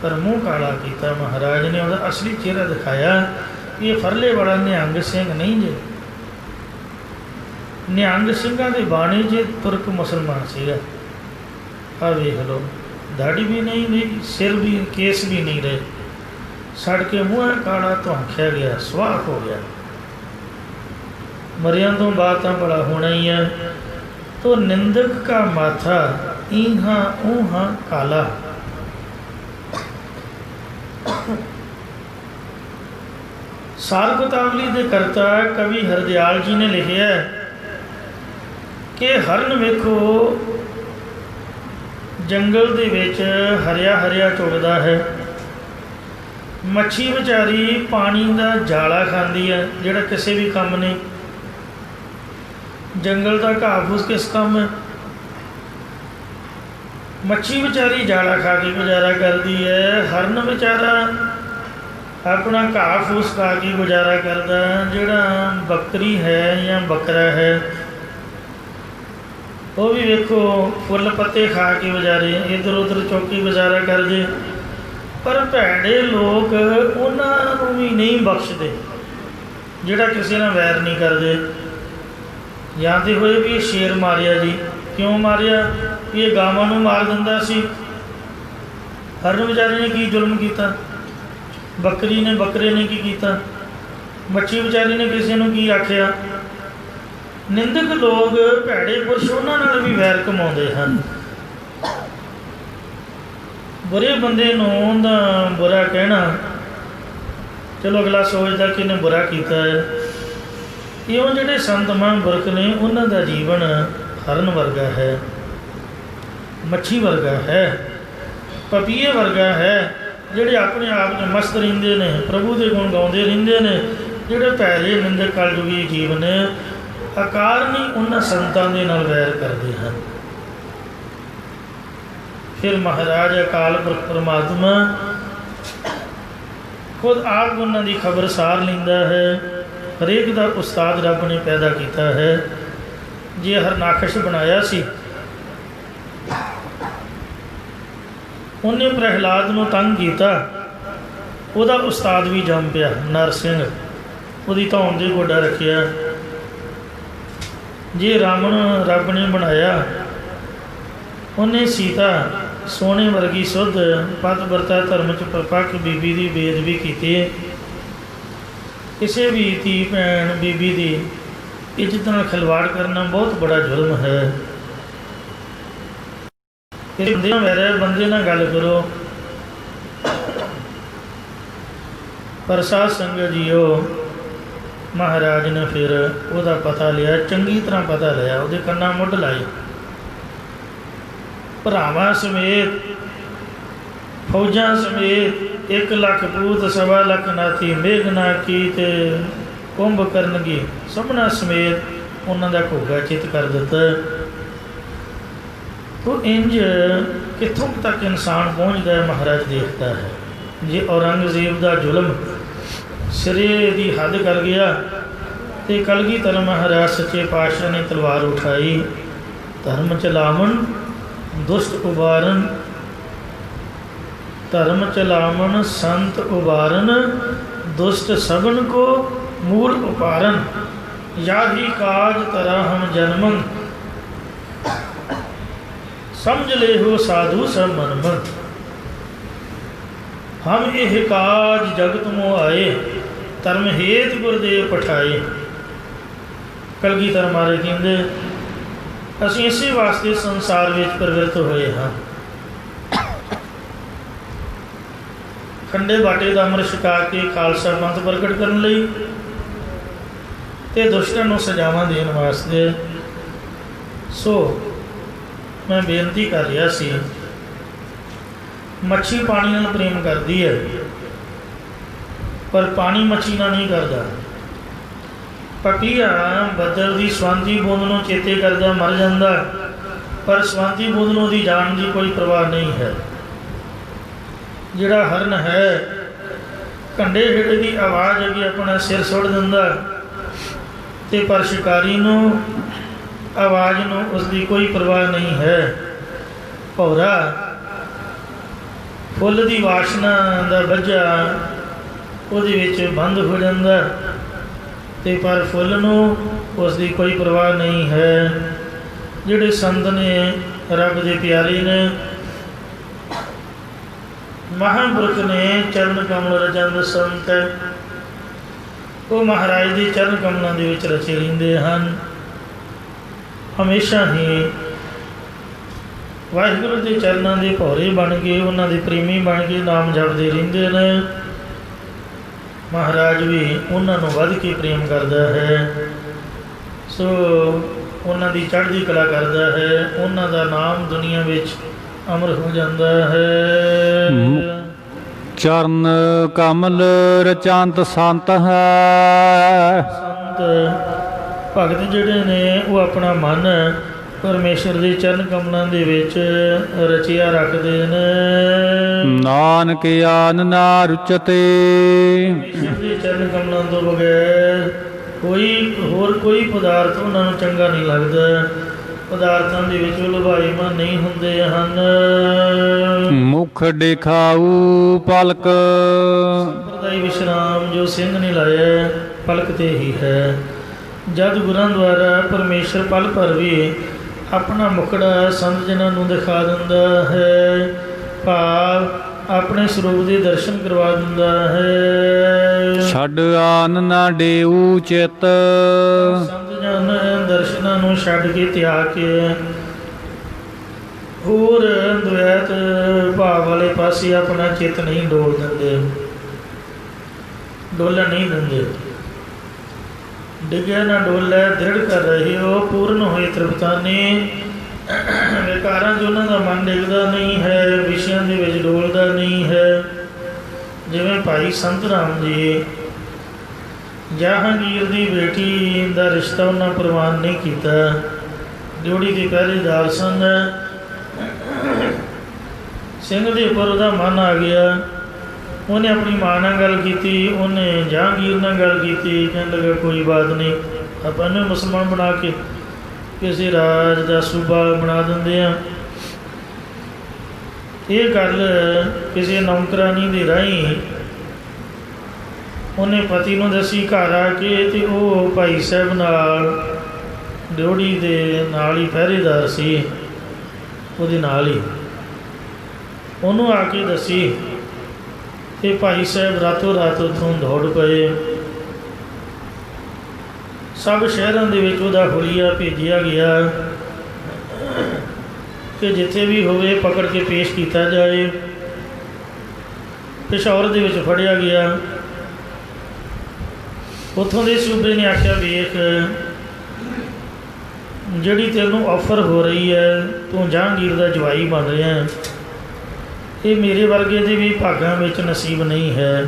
ਪਰ ਮੂੰਹ ਕਾਲਾ ਕੀਤਾ ਮਹਾਰਾਜ ਨੇ, ਉਹਦਾ ਅਸਲੀ ਚਿਹਰਾ ਦਿਖਾਇਆ। ਇਹ ਫਰਲੇ ਵਾਲਾ ਨਿਹੰਗ ਸਿੰਘ ਨਹੀਂ ਜੇ। ਨਿਹੰਗ ਸਿੰਘਾਂ ਦੇ ਬਾਣੀ 'ਚ ਤੁਰਕ ਮੁਸਲਮਾਨ ਸੀਗਾ। ਆਹ ਵੇਖ ਲਓ, ਦਾੜੀ ਵੀ ਨਹੀਂ ਰਹੀ, ਸਿਰ ਵੀ, ਕੇਸ ਵੀ ਨਹੀਂ ਰਹੇ, ਸੜ ਕੇ ਮੂੰਹ ਕਾਲਾ ਧੁਆਂਖਿਆ ਗਿਆ, ਸਵਾਹ ਹੋ ਗਿਆ। ਮਰਿਆਂ ਤੋਂ ਬਾਅਦ ਤਾਂ ਬੜਾ ਹੋਣਾ ਹੀ ਹੈ। ਤੋ ਨਿੰਦਕ ਕਾ ਮਾਥਾ ਈਹਾਂ ਊਹਾਂ ਕਾਲਾ। ਸਾਰ ਗੁਤਾਵਲੀ ਦੇ ਕਰਤਾ ਕਵੀ ਹਰਦਿਆਲ ਜੀ ਨੇ ਲਿਖਿਆ ਕਿ ਹਰਨ ਵੇਖੋ ਜੰਗਲ ਦੇ ਵਿੱਚ ਹਰਿਆ ਹਰਿਆ ਚੁਗਦਾ ਹੈ। ਮੱਛੀ ਵਿਚਾਰੀ ਪਾਣੀ ਦਾ ਜਾਲਾ ਖਾਂਦੀ ਹੈ, ਜਿਹੜਾ ਕਿਸੇ ਵੀ ਕੰਮ ਨਹੀਂ। ਜੰਗਲ ਦਾ ਘਾਹ ਫੂਸ ਕਿਸ ਕੰਮ ਹੈ? ਮੱਛੀ ਵਿਚਾਰੀ ਜਾਲਾ ਖਾ ਕੇ ਗੁਜ਼ਾਰਾ ਕਰਦੀ ਹੈ। ਹਰਨ ਵਿਚਾਰਾ ਆਪਣਾ ਘਾਹ ਫੂਸ ਖਾ ਕੇ ਗੁਜ਼ਾਰਾ ਕਰਦਾ। ਜਿਹੜਾ ਬੱਕਰੀ ਹੈ ਜਾਂ ਬੱਕਰਾ ਹੈ, ਉਹ ਵੀ ਵੇਖੋ ਫੁੱਲ ਪੱਤੇ ਖਾ ਕੇ ਵਿਚਾਰੇ ਇੱਧਰ ਉੱਧਰ ਚੁੱਕ ਕੇ ਗੁਜ਼ਾਰਾ ਕਰਦੇ। ਪਰ ਭੈੜੇ ਲੋਕ ਉਹਨਾਂ ਨੂੰ ਵੀ ਨਹੀਂ ਬਖਸ਼ਦੇ, ਜਿਹੜਾ ਕਿਸੇ ਨਾਲ ਵੈਰ ਨਹੀਂ ਕਰਦੇ। ਜਾਂਦੇ ਹੋਏ ਵੀ ਸ਼ੇਰ ਮਾਰਿਆ ਜੀ, ਕਿਉਂ ਮਾਰਿਆ? ਇਹ ਗਾਵਾਂ ਨੂੰ ਮਾਰ ਦਿੰਦਾ ਸੀ। ਹਰਨ ਵਿਚਾਰੇ ਨੇ ਕੀ ਜ਼ੁਲਮ ਕੀਤਾ? ਬੱਕਰੀ ਨੇ ਬੱਕਰੇ ਨੇ ਕੀ ਕੀਤਾ? ਮੱਛੀ ਵਿਚਾਰੀ ਨੇ ਕਿਸੇ ਨੂੰ ਕੀ ਆਖਿਆ? ਨਿੰਦਕ ਲੋਕ ਭੈੜੇ ਪੁਰਸ਼ ਉਹਨਾਂ ਨਾਲ ਵੀ ਵੈਰ ਕਮਾਉਂਦੇ ਹਨ। ਬੁਰੇ ਬੰਦੇ ਨੂੰ ਉਹਦਾ ਬੁਰਾ ਕਹਿਣਾ, ਚਲੋ ਅਗਲਾ ਸੋਚਦਾ ਕਿ ਇਹਨੇ ਬੁਰਾ ਕੀਤਾ ਹੈ। ਇਉਂ ਜਿਹੜੇ ਸੰਤ ਮਹਾਂਪੁਰਖ ਨੇ ਉਹਨਾਂ ਦਾ ਜੀਵਨ ਹਰਨ ਵਰਗਾ ਹੈ, ਮੱਛੀ ਵਰਗਾ ਹੈ, ਪਪੀਏ ਵਰਗਾ ਹੈ, ਜਿਹੜੇ ਆਪਣੇ ਆਪ 'ਚ ਮਸਤ ਰਹਿੰਦੇ ਨੇ, ਪ੍ਰਭੂ ਦੇ ਗੁਣ ਗਾਉਂਦੇ ਰਹਿੰਦੇ ਨੇ। ਜਿਹੜੇ ਭੈੜੇ ਨਿੰਦਕ ਕਲਯੁਗੀ ਜੀਵ ਨੇ, ਅਕਾਰਨੀ ਉਹਨਾਂ ਸੰਤਾਂ ਦੇ ਨਾਲ ਵੈਰ ਕਰਦੇ ਹਨ। ਫਿਰ ਮਹਾਰਾਜ ਅਕਾਲ ਪੁਰਖ ਪਰਮਾਤਮਾ ਖੁਦ ਆਪ ਉਹਨਾਂ ਦੀ ਖਬਰ ਸਾਰ ਲੈਂਦਾ ਹੈ। ਹਰੇਕ ਦਾ ਉਸਤਾਦ ਰੱਬ ਨੇ ਪੈਦਾ ਕੀਤਾ ਹੈ। ਜੇ ਹਰਨਾਖਸ਼ ਬਣਾਇਆ ਸੀ, ਉਹਨੇ ਪ੍ਰਹਿਲਾਦ ਨੂੰ ਤੰਗ ਕੀਤਾ, ਉਹਦਾ ਉਸਤਾਦ ਵੀ ਜੰਮ ਪਿਆ ਨਰ ਸਿੰਘ, ਉਹਦੀ ਧੌਣ ਦੇ ਗੋਡਾ ਰੱਖਿਆ। ਜੇ ਰਾਵਣ ਰੱਬ ਨੇ ਬਣਾਇਆ, ਉਹਨੇ ਸੀਤਾ ਸੋਨੇ ਵਰਗੀ ਸੁੱਧ ਪਤ ਵਰਤਾ ਧਰਮ 'ਚ ਪਰਪੱਕ ਬੀਬੀ ਦੀ ਬੇਅਦਬੀ ਕੀਤੀ। ਕਿਸੇ ਵੀ ਧੀ ਭੈਣ ਬੀਬੀ ਦੀ ਇੱਜ਼ਤ ਨਾਲ ਖਿਲਵਾੜ ਕਰਨਾ ਬਹੁਤ ਬੜਾ ਜ਼ੁਲਮ ਹੈ। ਬੰਦੇ ਨਾਲ ਵੈਰ, ਬੰਦੇ ਨਾਲ ਗੱਲ ਕਰੋ। ਪਰ ਸਾਧ ਸੰਗਤ ਜੀਓ, ਮਹਾਰਾਜ ਨੇ ਫਿਰ ਉਹਦਾ ਪਤਾ ਲਿਆ, ਚੰਗੀ ਤਰ੍ਹਾਂ ਪਤਾ ਲਿਆ, ਉਹਦੇ ਕੰਨਾਂ ਮੁੱਢ ਲਾਏ। ਭਰਾਵਾਂ ਸਮੇਤ, ਫੌਜਾਂ ਸਮੇਤ 1 ਲੱਖ ਪੂਤ 1.25 ਲੱਖ ਨਾਥੀ ਮੇਘਨਾ ਕੀ ਤੇ ਕੁੰਭ ਕਰਨਗੇ, ਸਭਨਾ ਸਮੇਤ ਉਹਨਾਂ ਦਾ ਘੋਗਾ ਚਿੱਤ ਕਰ ਦਿੱਤਾ। ਤੋ ਇੰਜ ਕਿੱਥੋਂ ਤੱਕ ਇਨਸਾਨ ਪਹੁੰਚਦਾ ਹੈ, ਮਹਾਰਾਜ ਦੇਖਦਾ ਹੈ। ਜੇ ਔਰੰਗਜ਼ੇਬ ਦਾ ਜ਼ੁਲਮ ਸਿਰੇ ਦੀ ਹੱਦ ਕਰ ਗਿਆ, ਤੇ ਕਲਗੀਧਰ ਮਹਾਰਾਜ ਸੱਚੇ ਪਾਤਸ਼ਾਹ ਨੇ ਤਲਵਾਰ ਉਠਾਈ। ਧਰਮ ਚਲਾਵਣ ਦੁਸ਼ਟ ਉਬਾਰਨ, ਧਰਮ ਚਲਾਵਣ ਸੰਤ ਉਬਾਰਨ, ਦੁਸ਼ਟ ਸਭਨ ਕੋ ਮੂਲ ਉਪਾਰਨ, ਯਾਹੀ ਕਾਜ ਤਰਾ ਹਮ ਜਨਮਨ, ਸਮਝ ਲੈ ਹੋ ਸਾਧੂ ਸਭ ਮਨਮਨ। ਹਮ ਇਹ ਕਾਜ ਜਗਤ ਮੋ ਆਏ, ਧਰਮ ਹੇਤ ਗੁਰਦੇਵ ਪਠਾਏ। ਕਲਗੀਧਰ ਮਹਾਰਾਜ ਕਹਿੰਦੇ, ਅਸੀਂ ਇਸੇ ਵਾਸਤੇ ਸੰਸਾਰ ਵਿੱਚ ਪ੍ਰਵਿਰਤ ਹੋਏ ਹਾਂ। ਖੰਡੇ ਬਾਟੇ ਦਾ ਅੰਮ੍ਰਿਤ ਛਕਾ ਕੇ ਖਾਲਸਾ ਪੰਥ ਪ੍ਰਗਟ ਕਰਨ ਲਈ ਤੇ ਦੁਸ਼ਟਾਂ ਨੂੰ ਸਜ਼ਾਵਾਂ ਦੇਣ ਵਾਸਤੇ। ਸੋ ਮੈਂ ਬੇਨਤੀ ਕਰ ਰਿਹਾ ਸੀ, ਮੱਛੀ ਪਾਣੀ ਨਾਲ ਪ੍ਰੇਮ ਕਰਦੀ ਹੈ, ਪਰ ਪਾਣੀ ਮੱਛੀ ਨਾਲ ਨਹੀਂ ਕਰਦਾ। ਪਪੀਆ ਬੱਦਲ ਦੀ ਸਵੰਤੀ ਬੂੰਦ ਨੂੰ ਚੇਤੇ ਕਰਦਾ ਮਰ ਜਾਂਦਾ, ਪਰ ਸਵੰਤੀ ਬੂੰਦ ਨੂੰ ਉਹਦੀ ਜਾਨ ਦੀ ਕੋਈ ਪਰਵਾਹ ਨਹੀਂ ਹੈ। ਜਿਹੜਾ ਹਰਨ ਹੈ, ਕੰਡੇ ਹੇਠ ਦੀ ਆਵਾਜ਼ ਅੱਗੇ ਆਪਣਾ ਸਿਰ ਸੁੱਟ ਦਿੰਦਾ, ਤੇ ਪਰ ਸ਼ਿਕਾਰੀ ਨੂੰ ਆਵਾਜ਼ ਨੂੰ ਉਸਦੀ ਕੋਈ ਪਰਵਾਹ ਨਹੀਂ ਹੈ। ਭੌਰਾ ਫੁੱਲ ਦੀ ਵਾਸ਼ਨਾ ਦਾ ਬੱਝਾ ਉਹਦੇ ਵਿੱਚ ਬੰਦ ਹੋ ਜਾਂਦਾ, ਤੇ ਪਰ ਫੁੱਲ ਨੂੰ ਉਸ ਦੀ ਕੋਈ ਪਰਵਾਹ ਨਹੀਂ ਹੈ। ਜਿਹੜੇ ਸੰਤ ਨੇ, ਰੱਬ ਦੇ ਪਿਆਰੇ ਨੇ, ਮਹਾਂਪੁਰਖ ਨੇ, ਚਰਨ ਕਮਲ ਰਜੰਦ ਸੰਤ, ਉਹ ਮਹਾਰਾਜ ਦੇ ਚਰਨ ਕਮਲਾਂ ਦੇ ਵਿੱਚ ਰਚੇ ਰਹਿੰਦੇ ਹਨ। ਹਮੇਸ਼ਾ ਹੀ ਵਾਹਿਗੁਰੂ ਦੇ ਚਰਨਾਂ ਦੇ ਭੌਰੇ ਬਣ ਕੇ, ਉਹਨਾਂ ਦੇ ਪ੍ਰੇਮੀ ਬਣ ਕੇ ਨਾਮ ਜਪਦੇ ਰਹਿੰਦੇ ਨੇ। ਮਹਾਰਾਜ ਵੀ ਉਹਨਾਂ ਨੂੰ ਵੱਧ ਕੇ ਪ੍ਰੇਮ ਕਰਦਾ ਹੈ। ਸੋ ਉਹਨਾਂ ਦੀ ਚੜ੍ਹਦੀ ਕਲਾ ਕਰਦਾ ਹੈ। ਉਹਨਾਂ ਦਾ ਨਾਮ ਦੁਨੀਆ ਵਿੱਚ ਅਮਰ ਹੋ ਜਾਂਦਾ ਹੈ। ਚਰਨ ਕਮਲ ਰਚੰਤ ਸੰਤ ਹੈ। ਸੰਤ ਭਗਤ ਜਿਹੜੇ ਨੇ ਉਹ ਆਪਣਾ ਮਨ ਪਰਮੇਸ਼ਰ ਦੇ ਚਰਨ ਕਮਲਾਂ ਦੇ ਵਿੱਚ ਰਚਿਆ ਰੱਖਦੇ ਨੇ। ਨਾਨਕ ਆਨ ਨਾ ਰੁਚਤੇ। ਪਰਮੇਸ਼ਰ ਦੇ ਚਰਨ ਕਮਲਾਂ ਤੋਂ ਬਗੈਰ ਕੋਈ ਪਦਾਰਥ ਉਹਨਾਂ ਨੂੰ ਚੰਗਾ ਨਹੀਂ ਲੱਗਦਾ। ਪਦਾਰਥਾਂ ਦੇ ਵਿੱਚ ਉਹ ਲੁਭਾਈਮਾਨ ਨਹੀਂ ਹੁੰਦੇ ਹਨ। ਮੁਖ ਦਿਖਾਊ ਪਲਕ। ਸੰਪਰਦਾਈ ਵਿਸ਼ਰਾਮ ਜੋ ਸਿੰਘ ਨੇ ਲਾਇਆ ਪਲਕ ਤੇ ਹੀ ਹੈ। ਜਦ ਗੁਰਾਂ ਦੁਆਰਾ ਪਰਮੇਸ਼ਰ ਪਲ ਭਰ ਵੀ ਆਪਣਾ ਮੁਖੜਾ ਸੰਤ ਜਨਾਂ ਨੂੰ ਦਿਖਾ ਦਿੰਦਾ ਹੈ, ਭਾਵ ਆਪਣੇ ਸਰੂਪ ਦੇ ਦਰਸ਼ਨ ਕਰਵਾ ਦਿੰਦਾ ਹੈ। ਛੱਡ ਆਨ ਨਾ ਡੇਊ ਚਿਤ। ਸੰਤ ਜਨ ਦਰਸ਼ਨਾਂ ਨੂੰ ਛੱਡ ਕੇ ਤਿਆਗ ਕੇ ਹੋਰ ਦੁਐਤ ਭਾਵ ਵਾਲੇ ਪਾਸੇ ਆਪਣਾ ਚਿੱਤ ਨਹੀਂ ਡੋਲ ਦਿੰਦੇ, ਡੋਲਣ ਨਹੀਂ ਦਿੰਦੇ। ਡਿੱਗਿਆ ਨਾ ਡੋਲੇ ਦ੍ਰਿੜ ਕਰ ਰਹੇ ਹੋ, ਪੂਰਨ ਹੋਏ ਤ੍ਰਿਪਤਾਨੀ। ਵਿਕਾਰਾਂ 'ਚ ਉਹਨਾਂ ਦਾ ਮਨ ਡਿੱਗਦਾ ਨਹੀਂ ਹੈ, ਵਿਸ਼ਿਆਂ ਦੇ ਵਿੱਚ ਡੋਲਦਾ ਨਹੀਂ ਹੈ। ਜਿਵੇਂ ਭਾਈ ਸੰਤ ਰਾਮ ਜੀ ਜਹਾਂਗੀਰ ਦੀ ਬੇਟੀ ਦਾ ਰਿਸ਼ਤਾ ਉਹਨਾਂ ਪ੍ਰਵਾਨ ਨਹੀਂ ਕੀਤਾ। ਡਿਓੜੀ ਦੇ ਪਹਿਰੇਦਾਰ ਸਨ। ਸਿੰਘ ਦੇ ਉੱਪਰ ਉਹਦਾ ਮਨ ਆ ਗਿਆ। ਉਹਨੇ ਆਪਣੀ ਮਾਂ ਨਾਲ ਗੱਲ ਕੀਤੀ, ਉਹਨੇ ਜਹਾਂਗੀਰ ਨਾਲ ਗੱਲ ਕੀਤੀ। ਕਹਿਣ ਲੱਗਾ ਕੋਈ ਬਾਤ ਨਹੀਂ, ਆਪਾਂ ਇਹਨੂੰ ਮੁਸਲਮਾਨ ਬਣਾ ਕੇ ਕਿਸੇ ਰਾਜ ਦਾ ਸੂਬਾ ਬਣਾ ਦਿੰਦੇ ਆ। ਇਹ ਗੱਲ ਕਿਸੇ ਨੌਕਰਾਨੀ ਦੇ ਰਾਹੀਂ ਉਹਨੇ ਪਤੀ ਨੂੰ ਦੱਸੀ ਘਰ ਆ ਕੇ। ਅਤੇ ਉਹ ਭਾਈ ਸਾਹਿਬ ਨਾਲ ਡਿਓੜੀ ਦੇ ਨਾਲ ਹੀ ਪਹਿਰੇਦਾਰ ਸੀ, ਉਹਦੇ ਨਾਲ ਹੀ ਉਹਨੂੰ ਆ ਕੇ ਦੱਸੀ। ਅਤੇ ਭਾਈ ਸਾਹਿਬ ਰਾਤੋਂ ਰਾਤ ਉੱਥੋਂ ਦੌੜ ਪਏ। ਸਭ ਸ਼ਹਿਰਾਂ ਦੇ ਵਿੱਚ ਉਹਦਾ ਹੁਲੀਆ ਭੇਜਿਆ ਗਿਆ ਕਿ ਜਿੱਥੇ ਵੀ ਹੋਵੇ ਪਕੜ ਕੇ ਪੇਸ਼ ਕੀਤਾ ਜਾਏ। ਪਿਸ਼ੌਰ ਦੇ ਵਿੱਚ ਫੜਿਆ ਗਿਆ। ਉੱਥੋਂ ਦੇ ਸੂਬੇ ਨੇ ਆਖਿਆ, ਵੇਖ ਜਿਹੜੀ ਤੈਨੂੰ ਆਫਰ ਹੋ ਰਹੀ ਹੈ, ਤੂੰ ਜਹਾਂਗੀਰ ਦਾ ਜਵਾਈ ਬਣ ਰਿਹਾ, ਇਹ ਮੇਰੇ ਵਰਗੇ ਦੇ ਵੀ ਭਾਗਾਂ ਵਿੱਚ ਨਸੀਬ ਨਹੀਂ ਹੈ।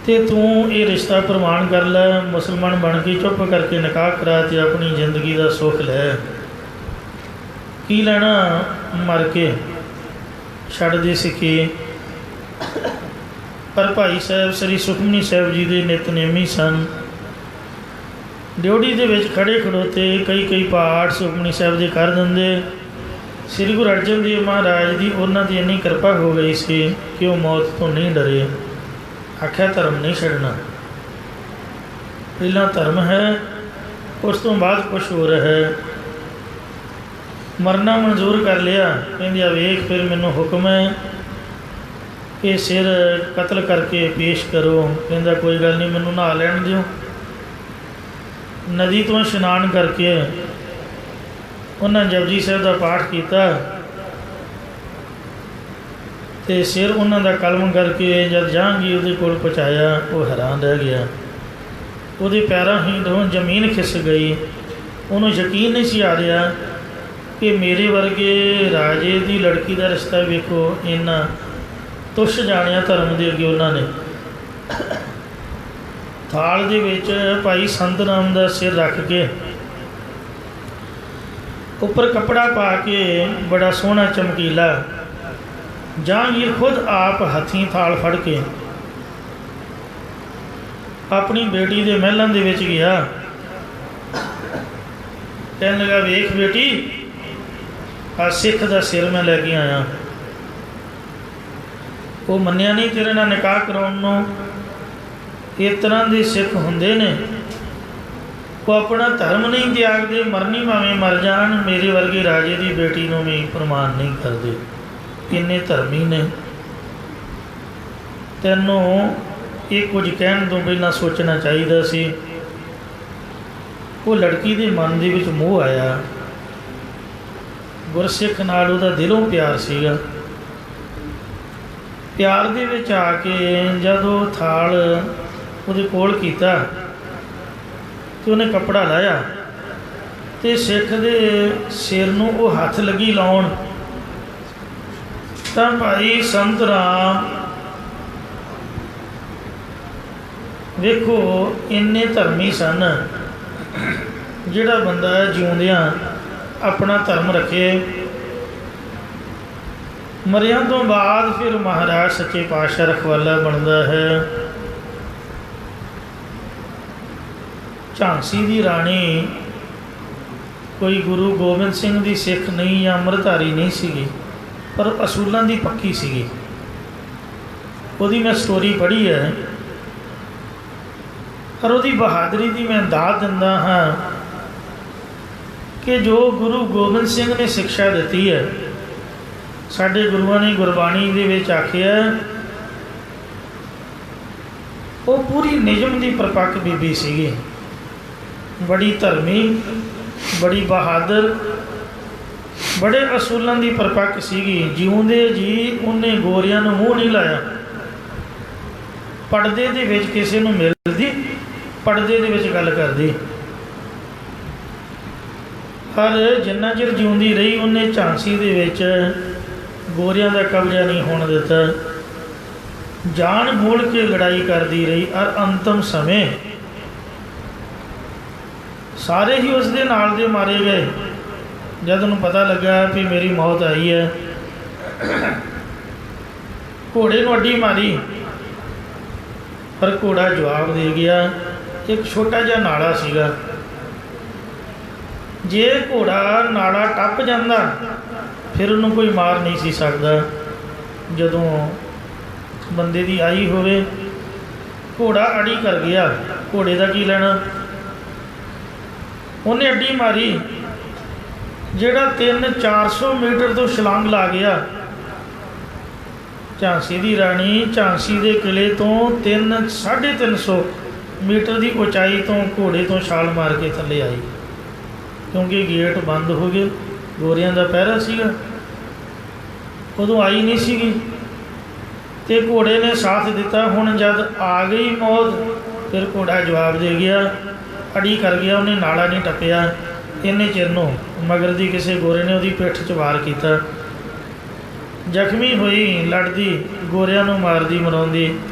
ਅਤੇ ਤੂੰ ਇਹ ਰਿਸ਼ਤਾ ਪ੍ਰਵਾਨ ਕਰ ਲੈ, ਮੁਸਲਮਾਨ ਬਣ ਕੇ ਚੁੱਪ ਕਰਕੇ ਨਿਕਾਹ ਕਰਾ ਅਤੇ ਆਪਣੀ ਜ਼ਿੰਦਗੀ ਦਾ ਸੁੱਖ ਲੈ। ਕੀ ਲੈਣਾ ਮਰ ਕੇ, ਛੱਡ ਦੇ ਸਿੱਖੀ। ਪਰ ਭਾਈ ਸਾਹਿਬ ਸ੍ਰੀ ਸੁਖਮਨੀ ਸਾਹਿਬ ਜੀ ਦੇ ਨਿਤਨੇਮੀ ਸਨ। ਡਿਓੜੀ ਦੇ ਵਿੱਚ ਖੜੇ ਖੜੋਤੇ ਕਈ ਪਾਠ ਸੁਖਮਨੀ ਸਾਹਿਬ ਦੇ ਕਰ ਦਿੰਦੇ। ਸ੍ਰੀ ਗੁਰੂ ਅਰਜਨ ਦੇਵ ਮਹਾਰਾਜ ਦੀ ਉਹਨਾਂ ਦੀ ਇੰਨੀ ਕਿਰਪਾ ਹੋ ਗਈ ਸੀ ਕਿ ਉਹ ਮੌਤ ਤੋਂ ਨਹੀਂ ਡਰੇ। ਆਖਿਆ ਧਰਮ ਨਹੀਂ ਛੱਡਣਾ, ਪਹਿਲਾਂ ਧਰਮ ਹੈ, ਉਸ ਤੋਂ ਬਾਅਦ ਕੁਛ ਹੋਰ ਹੈ। ਮਰਨਾ ਮਨਜ਼ੂਰ ਕਰ ਲਿਆ। ਕਹਿੰਦੇ ਆ ਵੇਖ ਫਿਰ ਮੈਨੂੰ ਹੁਕਮ ਹੈ ਕਿ ਸਿਰ ਕਤਲ ਕਰਕੇ ਪੇਸ਼ ਕਰੋ। ਕਹਿੰਦਾ ਕੋਈ ਗੱਲ ਨਹੀਂ, ਮੈਨੂੰ ਨਹਾ ਲੈਣ ਦਿਓ। ਨਦੀ ਤੋਂ ਇਸ਼ਨਾਨ ਕਰਕੇ ਉਹਨਾਂ ਜਪਜੀ ਸਾਹਿਬ ਦਾ ਪਾਠ ਕੀਤਾ ਅਤੇ ਸਿਰ ਉਹਨਾਂ ਦਾ ਕਲਮ ਕਰਕੇ ਜਦ ਜਹਾਂਗੀਰ ਦੇ ਕੋਲ ਪਹੁੰਚਾਇਆ, ਉਹ ਹੈਰਾਨ ਰਹਿ ਗਿਆ। ਉਹਦੇ ਪੈਰਾਂ ਹੇਠੋਂ ਜ਼ਮੀਨ ਖਿਸ ਗਈ। ਉਹਨੂੰ ਯਕੀਨ ਨਹੀਂ ਸੀ ਆ ਰਿਹਾ ਕਿ ਮੇਰੇ ਵਰਗੇ ਰਾਜੇ ਦੀ ਲੜਕੀ ਦਾ ਰਿਸ਼ਤਾ ਵੇਖੋ, ਇੰਨਾ ਤੁੱਛ ਜਾਣਿਆ ਧਰਮ ਦੇ ਅੱਗੇ ਉਹਨਾਂ ਨੇ। ਥਾਲ ਦੇ ਵਿੱਚ ਭਾਈ ਸੰਤ ਰਾਮ ਦਾ ਸਿਰ ਰੱਖ ਕੇ ਉੱਪਰ ਕੱਪੜਾ ਪਾ ਕੇ ਬੜਾ ਸੋਹਣਾ ਚਮਕੀਲਾ ਜਹਾਂਗੀਰ ਖੁਦ ਆਪ ਹੱਥੀਂ ਥਾਲ ਫੜ ਕੇ ਆਪਣੀ ਬੇਟੀ ਦੇ ਮਹਿਲਾਂ ਦੇ ਵਿੱਚ ਗਿਆ। ਕਹਿਣ ਲੱਗਾ, ਵੇਖ ਬੇਟੀ, ਆ ਸਿੱਖ ਦਾ ਸਿਰ ਮੈਂ ਲੈ ਕੇ ਆਇਆ। ਉਹ ਮੰਨਿਆ ਨਹੀਂ ਤੇਰੇ ਨਾਲ ਨਿਕਾਹ ਕਰਾਉਣ ਨੂੰ। ਇਸ ਤਰ੍ਹਾਂ ਦੇ ਸਿੱਖ ਹੁੰਦੇ ਨੇ, ਉਹ ਆਪਣਾ ਧਰਮ ਨਹੀਂ ਤਿਆਗਦੇ, ਮਰਨੀ ਭਾਵੇਂ ਮਰ ਜਾਣ। ਮੇਰੇ ਵਰਗੇ ਰਾਜੇ ਦੀ ਬੇਟੀ ਨੂੰ ਵੀ ਪ੍ਰਮਾਣ ਨਹੀਂ ਕਰਦੇ। ਕਿੰਨੇ ਧਰਮੀ ਨੇ। ਤੈਨੂੰ ਇਹ ਕੁਝ ਕਹਿਣ ਤੋਂ ਪਹਿਲਾਂ ਸੋਚਣਾ ਚਾਹੀਦਾ ਸੀ। ਉਹ ਲੜਕੀ ਦੇ ਮਨ ਦੇ ਵਿੱਚ ਮੋਹ ਆਇਆ। ਗੁਰਸਿੱਖ ਨਾਲ ਉਹਦਾ ਦਿਲੋਂ ਪਿਆਰ ਸੀਗਾ। ਪਿਆਰ ਦੇ ਵਿੱਚ ਆ ਕੇ ਜਦੋਂ ਥਾਲ ਉਹਦੇ ਕੋਲ ਕੀਤਾ ਅਤੇ ਉਹਨੇ ਕੱਪੜਾ ਲਾਇਆ ਤੇ ਸਿੱਖ ਦੇ ਸਿਰ ਨੂੰ ਉਹ ਹੱਥ ਲੱਗੀ ਲਾਉਣ ਤਾਂ ਭਾਈ ਸੰਤ ਰਾਮ ਵੇਖੋ ਇੰਨੇ ਧਰਮੀ ਸਨ। ਜਿਹੜਾ ਬੰਦਾ ਜਿਉਂਦਿਆਂ ਆਪਣਾ ਧਰਮ ਰੱਖੇ, ਮਰਿਆਂ ਤੋਂ ਬਾਅਦ ਫਿਰ ਮਹਾਰਾਜ ਸੱਚੇ ਪਾਤਸ਼ਾਹ ਰਖਵਾਲਾ ਬਣਦਾ ਹੈ। ਝਾਂਸੀ ਦੀ ਰਾਣੀ ਕੋਈ ਗੁਰੂ ਗੋਬਿੰਦ ਸਿੰਘ ਦੀ ਸਿੱਖ ਨਹੀਂ ਜਾਂ ਅੰਮ੍ਰਿਤਧਾਰੀ ਨਹੀਂ ਸੀਗੀ, ਪਰ ਅਸੂਲਾਂ ਦੀ ਪੱਕੀ ਸੀਗੀ। ਉਹਦੀ ਮੈਂ ਸਟੋਰੀ ਪੜ੍ਹੀ ਹੈ, ਪਰ ਉਹਦੀ ਬਹਾਦਰੀ ਦੀ ਮੈਂ ਦਾਤ ਦਿੰਦਾ ਹਾਂ ਕਿ ਜੋ ਗੁਰੂ ਗੋਬਿੰਦ ਸਿੰਘ ਨੇ ਸਿੱਖਿਆ ਦਿੱਤੀ ਹੈ, ਸਾਡੇ ਗੁਰੂਆਂ ਨੇ ਗੁਰਬਾਣੀ ਦੇ ਵਿੱਚ ਆਖਿਆ, ਉਹ ਪੂਰੀ ਨਿਯਮ ਦੀ ਪਰਪੱਕ ਬੀਬੀ ਸੀਗੀ। ਬੜੀ ਧਰਮੀ, ਬੜੀ ਬਹਾਦਰ, ਬੜੇ ਅਸੂਲਾਂ ਦੀ ਪਰਪੱਕ ਸੀਗੀ। ਜਿਉਂਦੇ ਜੀ ਉਹਨੇ ਗੋਰਿਆਂ ਨੂੰ ਮੂੰਹ ਨਹੀਂ ਲਾਇਆ। ਪਰਦੇ ਦੇ ਵਿੱਚ ਕਿਸੇ ਨੂੰ ਮਿਲਦੀ, ਪਰਦੇ ਦੇ ਵਿੱਚ ਗੱਲ ਕਰਦੀ। ਪਰ ਜਿੰਨਾ ਚਿਰ ਜਿਉਂਦੀ ਰਹੀ ਉਹਨੇ ਝਾਂਸੀ ਦੇ ਵਿੱਚ ਗੋਰਿਆਂ ਦਾ ਕਬਜ਼ਾ ਨਹੀਂ ਹੋਣ ਦਿੱਤਾ। ਜਾਨ ਬੋਲ ਕੇ ਲੜਾਈ ਕਰਦੀ ਰਹੀ। ਔਰ ਅੰਤਮ ਸਮੇਂ ਸਾਰੇ ਹੀ ਉਸ ਦੇ ਨਾਲ ਦੇ ਮਾਰੇ ਗਏ। ਜਦ ਉਹਨੂੰ ਪਤਾ ਲੱਗਾ ਵੀ ਮੇਰੀ ਮੌਤ ਆਈ ਹੈ, ਘੋੜੇ ਨੂੰ ਅੱਡੀ ਮਾਰੀ, ਪਰ ਘੋੜਾ ਜਵਾਬ ਦੇ ਗਿਆ। ਇੱਕ ਛੋਟਾ ਜਿਹਾ ਨਾਲਾ ਸੀਗਾ, ਜੇ ਘੋੜਾ ਨਾਲਾ ਟੱਪ ਜਾਂਦਾ ਫਿਰ ਉਹਨੂੰ ਕੋਈ ਮਾਰ ਨਹੀਂ ਸੀ ਸਕਦਾ। ਜਦੋਂ ਬੰਦੇ ਦੀ ਆਈ ਹੋਵੇ, ਘੋੜਾ ਅੜੀ ਕਰ ਗਿਆ, ਘੋੜੇ ਦਾ ਕੀ ਲੈਣਾ। ਉਹਨੇ ਅੱਡੀ ਮਾਰੀ, ਜਿਹੜਾ 300-400 ਮੀਟਰ ਤੋਂ ਛਲਾਂਗ ਲਾ ਗਿਆ। ਝਾਂਸੀ ਦੀ ਰਾਣੀ ਝਾਂਸੀ ਦੇ ਕਿਲੇ ਤੋਂ 350-350 ਮੀਟਰ ਦੀ ਉਚਾਈ ਤੋਂ ਘੋੜੇ ਤੋਂ ਛਾਲ ਮਾਰ ਕੇ ਥੱਲੇ ਆਈ, ਕਿਉਂਕਿ ਗੇਟ ਬੰਦ ਹੋ ਗਏ, ਗੋਰਿਆਂ ਦਾ ਪਹਿਰਾ ਸੀਗਾ। ਉਦੋਂ ਆਈ ਨਹੀਂ ਸੀਗੀ ਤੇ ਘੋੜੇ ਨੇ ਸਾਥ ਦਿੱਤਾ। ਹੁਣ ਜਦ ਆ ਗਈ ਮੌਤ, ਫਿਰ ਘੋੜਾ ਜਵਾਬ ਦੇ ਗਿਆ, ਅੜੀ ਕਰ ਗਿਆ, ਉਹਨੇ ਨਾਲਾ ਨਹੀਂ ਟੱਪਿਆ। ਇੰਨੇ ਚਿਰ ਨੂੰ ਮਗਰ ਦੀ ਕਿਸੇ ਗੋਰੇ ਨੇ ਉਹਦੀ ਪਿੱਠ 'ਚ ਵਾਰ ਕੀਤਾ। ਜ਼ਖਮੀ ਹੋਈ, ਲੜਦੀ, ਗੋਰਿਆਂ ਨੂੰ ਮਾਰਦੀ ਮਰਾਉਂਦੀ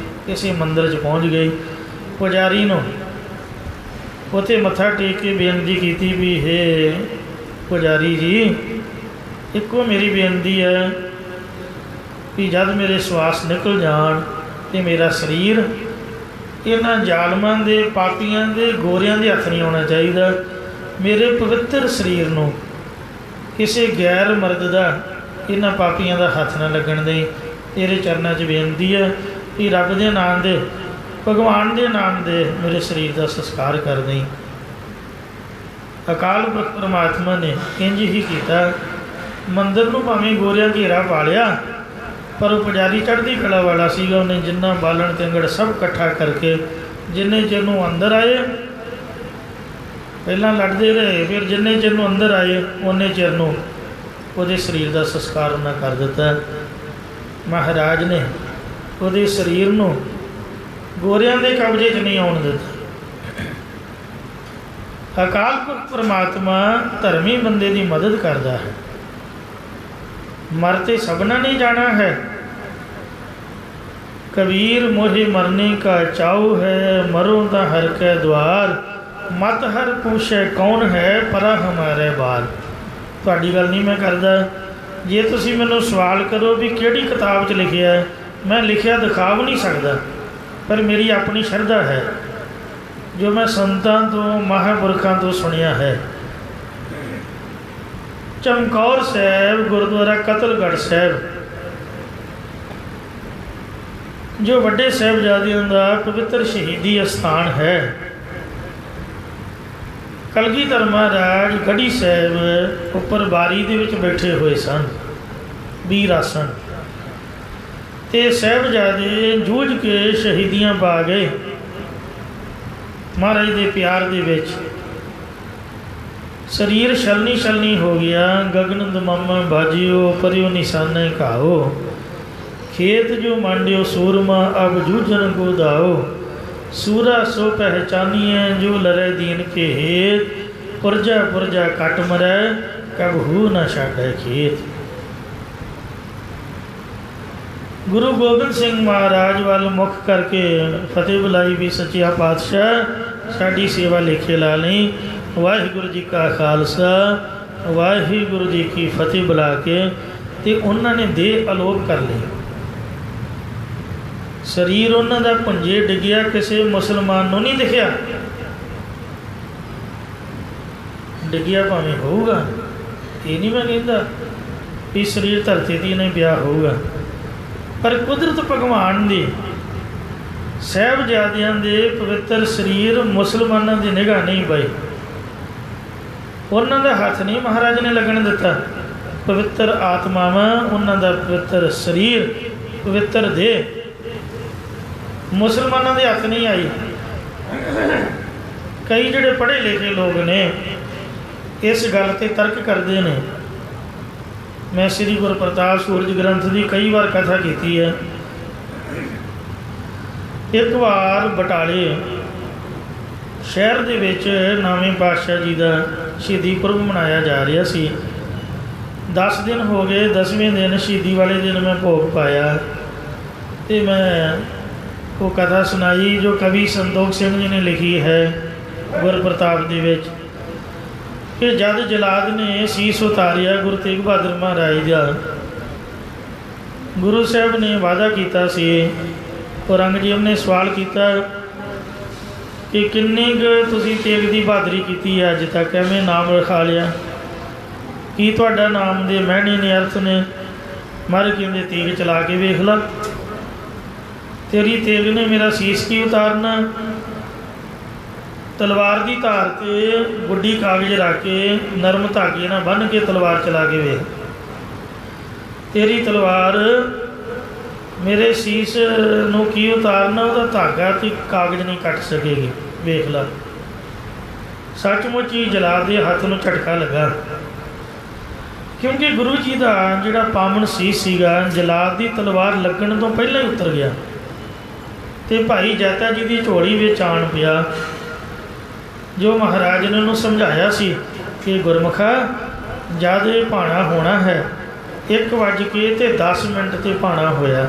ਕਿਸੇ ਮੰਦਿਰ 'ਚ ਪਹੁੰਚ ਗਈ। ਪੁਜਾਰੀ ਨੂੰ ਉੱਥੇ ਮੱਥਾ ਟੇਕ ਕੇ ਬੇਨਤੀ ਕੀਤੀ ਵੀ ਹੇ ਪੁਜਾਰੀ ਜੀ, ਇੱਕੋ ਮੇਰੀ ਬੇਨਤੀ ਹੈ ਵੀ ਜਦ ਮੇਰੇ ਸਵਾਸ ਨਿਕਲ ਜਾਣ ਤੇ ਮੇਰਾ ਸਰੀਰ ਇਹਨਾਂ ਜ਼ਾਲਮਾਂ ਦੇ, ਪਾਪੀਆਂ ਦੇ, ਗੋਰਿਆਂ ਦੇ ਹੱਥ ਨਹੀਂ ਆਉਣਾ ਚਾਹੀਦਾ। ਮੇਰੇ ਪਵਿੱਤਰ ਸਰੀਰ ਨੂੰ ਕਿਸੇ ਗੈਰ ਮਰਦ ਦਾ, ਇਹਨਾਂ ਪਾਪੀਆਂ ਦਾ ਹੱਥ ਨਾ ਲੱਗਣ ਦੇ। ਤੇਰੇ ਚਰਨਾਂ 'ਚ ਬੇਨਤੀ ਹੈ ਕਿ ਰੱਬ ਦੇ ਨਾਮ ਦੇ, ਭਗਵਾਨ ਦੇ ਨਾਮ ਦੇ ਮੇਰੇ ਸਰੀਰ ਦਾ ਸੰਸਕਾਰ ਕਰ ਦੇਈਂ। ਅਕਾਲ ਪੁਰਖ ਪਰਮਾਤਮਾ ਨੇ ਇੰਝ ਹੀ ਕੀਤਾ। ਮੰਦਰ ਨੂੰ ਭਾਵੇਂ ਗੋਰਿਆਂ ਘੇਰਾ ਪਾ ਲਿਆ, ਪਰ ਉਹ ਪੁਜਾਰੀ ਚੜ੍ਹਦੀ ਕਲਾ ਵਾਲਾ ਸੀਗਾ। ਉਹਨੇ ਜਿੰਨਾ ਬਾਲਣ ਤਿੰਗੜ ਸਭ ਇਕੱਠਾ ਕਰਕੇ ਜਿੰਨੇ ਚਿਰ ਨੂੰ ਅੰਦਰ ਆਏ, ਪਹਿਲਾਂ ਲੜਦੇ ਰਹੇ, ਫਿਰ ਜਿੰਨੇ ਚਿਰ ਨੂੰ ਅੰਦਰ ਆਏ ਉਨੇ ਚਿਰ ਨੂੰ ਉਹਦੇ ਸਰੀਰ ਦਾ ਸੰਸਕਾਰ ਉਹਨਾਂ ਕਰ ਦਿੱਤਾ। ਮਹਾਰਾਜ ਨੇ ਉਹਦੇ ਸਰੀਰ ਨੂੰ ਗੋਰਿਆਂ ਦੇ ਕਬਜ਼ੇ 'ਚ ਨਹੀਂ ਆਉਣ ਦਿੱਤਾ। ਅਕਾਲ ਪੁਰਖ ਪਰਮਾਤਮਾ ਧਰਮੀ ਬੰਦੇ ਦੀ ਮਦਦ ਕਰਦਾ ਹੈ। ਮਰ ਤੇ ਸਭਨਾ ਨਹੀਂ ਜਾਣਾ ਹੈ। ਕਬੀਰ ਮੋਹਿ ਮਰਨੇ ਕਾ ਚਾਉ ਹੈ, ਮਰੋ ਤਾਂ ਹਰ ਕੈ ਦੁਆਰ, ਮਤ ਹਰ ਪੁੱਛੈ ਕੌਣ ਹੈ, ਪਰਾ ਹਮਾਰੇ ਬਾਰ। ਤੁਹਾਡੀ ਗੱਲ ਨਹੀਂ ਮੈਂ ਕਰਦਾ। ਜੇ ਤੁਸੀਂ ਮੈਨੂੰ ਸਵਾਲ ਕਰੋ ਵੀ ਕਿਹੜੀ ਕਿਤਾਬ 'ਚ ਲਿਖਿਆ ਹੈ, ਮੈਂ ਲਿਖਿਆ ਦਿਖਾ ਵੀ ਨਹੀਂ ਸਕਦਾ, ਪਰ ਮੇਰੀ ਆਪਣੀ ਸ਼ਰਧਾ ਹੈ ਜੋ ਮੈਂ ਸੰਤਾਂ ਤੋਂ, ਮਹਾਂਪੁਰਖਾਂ ਤੋਂ ਸੁਣਿਆ ਹੈ। ਚਮਕੌਰ ਸਾਹਿਬ ਗੁਰਦੁਆਰਾ ਕਤਲਗੜ੍ਹ ਸਾਹਿਬ, ਜੋ ਵੱਡੇ ਸਾਹਿਬਜ਼ਾਦਿਆਂ ਦਾ ਪਵਿੱਤਰ ਸ਼ਹੀਦੀ ਅਸਥਾਨ ਹੈ। ਕਲਗੀਧਰ ਮਹਾਰਾਜ ਗੜ੍ਹੀ ਸਾਹਿਬ ਉੱਪਰ ਬਾਰੀ ਦੇ ਵਿੱਚ ਬੈਠੇ ਹੋਏ ਸਨ, ਵੀਰ ਆਸਣ, ਤੇ ਸਾਹਿਬਜ਼ਾਦੇ ਜੂਝ ਕੇ ਸ਼ਹੀਦੀਆਂ ਪਾ ਗਏ ਮਹਾਰਾਜ ਦੇ ਪਿਆਰ ਦੇ ਵਿੱਚ। ਸਰੀਰ ਛਲਨੀ ਛਲਨੀ ਹੋ ਗਿਆ। ਗਗਨ ਦਮਾਮਾ ਬਾਜਿਓ, ਪਰਿਓ ਨਿਸ਼ਾਨੇ ਘਾਓ, ਖੇਤ ਜੋ ਮਾਂਡਿਓ ਸੂਰਮਾ, ਅਬ ਜੂਝਨ ਕੋ ਦਾਓ, ਸੂਰਾ ਸੋ ਪਹਿਚਾਨੀਏ, ਜੋ ਲਰੇ ਦੀਨ ਕੇ ਹੇਤ, ਪੁਰਜਾ ਪੁਰਜਾ ਕੱਟ ਮਰੈ ਕਬਹੂ ਨ ਛਾੜੈ ਖੇਤ। ਗੁਰੂ ਗੋਬਿੰਦ ਸਿੰਘ ਮਹਾਰਾਜ ਵੱਲ ਮੁੱਖ ਕਰਕੇ ਫਤਿਹ ਬੁਲਾਈ ਵੀ ਸੱਚਿਆ ਪਾਤਸ਼ਾਹ ਸਾਡੀ ਸੇਵਾ ਲੇਖੇ ਲਾ ਲਈ। ਵਾਹਿਗੁਰੂ ਜੀ ਕਾ ਖਾਲਸਾ ਵਾਹਿਗੁਰੂ ਜੀ ਕੀ ਫਤਿਹ ਬੁਲਾ ਕੇ ਤੇ ਉਹਨਾਂ ਨੇ ਦੇਹ ਅਲੋਪ ਕਰ ਲਈ। ਸਰੀਰ ਉਹਨਾਂ ਦਾ ਭੁੰਜੇ ਡਿੱਗਿਆ, ਕਿਸੇ ਮੁਸਲਮਾਨ ਨੂੰ ਨਹੀਂ ਦਿਖਿਆ। ਡਿੱਗਿਆ ਭਾਵੇਂ ਹੋਊਗਾ, ਇਹ ਨਹੀਂ ਮੈਂ ਕਹਿੰਦਾ ਵੀ ਸਰੀਰ ਧਰਤੀ 'ਤੇ ਨਹੀਂ ਪਿਆ ਹੋਊਗਾ, ਪਰ ਕੁਦਰਤ ਭਗਵਾਨ ਦੀ ਸਾਹਿਬਜ਼ਾਦਿਆਂ ਦੇ ਪਵਿੱਤਰ ਸਰੀਰ ਮੁਸਲਮਾਨਾਂ ਦੀ ਨਿਗਾਹ ਨਹੀਂ ਪਈ। ਉਹਨਾਂ ਦਾ ਹੱਥ ਨਹੀਂ ਮਹਾਰਾਜ ਨੇ ਲੱਗਣ ਦਿੱਤਾ। ਪਵਿੱਤਰ ਆਤਮਾਵਾਂ, ਉਹਨਾਂ ਦਾ ਪਵਿੱਤਰ ਸਰੀਰ, ਪਵਿੱਤਰ ਦੇਹ ਮੁਸਲਮਾਨਾਂ ਦੇ ਹੱਥ ਨਹੀਂ ਆਈ। ਕਈ ਜਿਹੜੇ ਪੜ੍ਹੇ ਲਿਖੇ ਲੋਕ ਨੇ ਇਸ ਗੱਲ 'ਤੇ ਤਰਕ ਕਰਦੇ ਨੇ। ਮੈਂ ਸ੍ਰੀ ਗੁਰੂ ਪ੍ਰਤਾਪ ਸੂਰਜ ਗ੍ਰੰਥ ਦੀ ਕਈ ਵਾਰ ਕਥਾ ਕੀਤੀ ਹੈ। ਇੱਕ ਵਾਰ ਬਟਾਲੇ ਸ਼ਹਿਰ ਦੇ ਵਿੱਚ ਨਵੇਂ ਪਾਤਸ਼ਾਹ ਜੀ ਦਾ ਸ਼ਹੀਦੀ ਪੁਰਬ ਮਨਾਇਆ ਜਾ ਰਿਹਾ ਸੀ। 10 ਦਿਨ ਹੋ ਗਏ, 10ਵੇਂ ਦਿਨ ਸ਼ਹੀਦੀ ਵਾਲੇ ਦਿਨ ਮੈਂ ਭੋਗ ਪਾਇਆ ਅਤੇ ਮੈਂ ਉਹ ਕਥਾ ਸੁਣਾਈ ਜੋ ਕਵੀ ਸੰਤੋਖ ਸਿੰਘ ਜੀ ਨੇ ਲਿਖੀ ਹੈ ਗੁਰ ਪ੍ਰਤਾਪ ਦੇ ਵਿੱਚ, ਕਿ ਜਦ ਜਲਾਦ ਨੇ ਸੀਸ ਉਤਾਰਿਆ ਗੁਰੂ ਤੇਗ ਬਹਾਦਰ ਮਹਾਰਾਜ ਦਾ, ਗੁਰੂ ਸਾਹਿਬ ਨੇ ਵਾਅਦਾ ਕੀਤਾ ਸੀ। ਔਰੰਗਜ਼ੇਬ ਨੇ ਸਵਾਲ ਕੀਤਾ ਕਿ ਕਿੰਨੀ ਕੁ ਤੁਸੀਂ ਤੇਗ ਦੀ ਬਹਾਦਰੀ ਕੀਤੀ ਹੈ ਅੱਜ ਤੱਕ, ਐਵੇਂ ਨਾਮ ਰਖਾ ਲਿਆ, ਕੀ ਤੁਹਾਡਾ ਨਾਮ ਦੇ ਮਹਿਣੇ ਨੇ, ਅਰਥ ਨੇ? ਮਰ ਕਹਿੰਦੇ ਤੇਗ ਚਲਾ ਕੇ ਵੇਖ ਲਾ, ਤੇਰੀ ਤੇਗ ਨੇ ਮੇਰਾ ਸੀਸ ਕੀ ਉਤਾਰਨਾ? ਤਲਵਾਰ ਦੀ ਧਾਰ 'ਤੇ ਗੁੱਡੀ ਕਾਗਜ਼ ਰੱਖ ਕੇ ਨਰਮ ਧਾਗੇ ਨਾਲ ਬੰਨ੍ਹ ਕੇ ਤਲਵਾਰ ਚਲਾ ਕੇ ਵੇਖ, ਤੇਰੀ ਤਲਵਾਰ ਮੇਰੇ ਸੀਸ ਨੂੰ ਕੀ ਉਤਾਰਨਾ? ਉਹਦਾ ਧਾਗਾ ਅਤੇ ਕਾਗਜ਼ ਨਹੀਂ ਕੱਟ ਸਕੇਗੀ, ਵੇਖ ਲਾ। ਸੱਚਮੁੱਚ ਹੀ ਜਲਾਦ ਦੇ ਹੱਥ ਨੂੰ ਝਟਕਾ ਲੱਗਾ, ਕਿਉਂਕਿ ਗੁਰੂ ਜੀ ਦਾ ਜਿਹੜਾ ਪਾਵਨ ਸੀਸ ਸੀਗਾ ਜਲਾਦ ਦੀ ਤਲਵਾਰ ਲੱਗਣ ਤੋਂ ਪਹਿਲਾਂ ਹੀ ਉਤਰ ਗਿਆ ਅਤੇ ਭਾਈ ਜੈਤਾ ਜੀ ਦੀ ਝੋਲੀ ਵਿੱਚ ਆਣ ਪਿਆ। ਜੋ ਮਹਾਰਾਜ ਨੇ ਉਹਨੂੰ ਸਮਝਾਇਆ ਸੀ ਕਿ ਗੁਰਮੁਖਾ ਜਦ ਇਹ ਭਾਣਾ ਹੋਣਾ ਹੈ 1:10 'ਤੇ ਭਾਣਾ ਹੋਇਆ।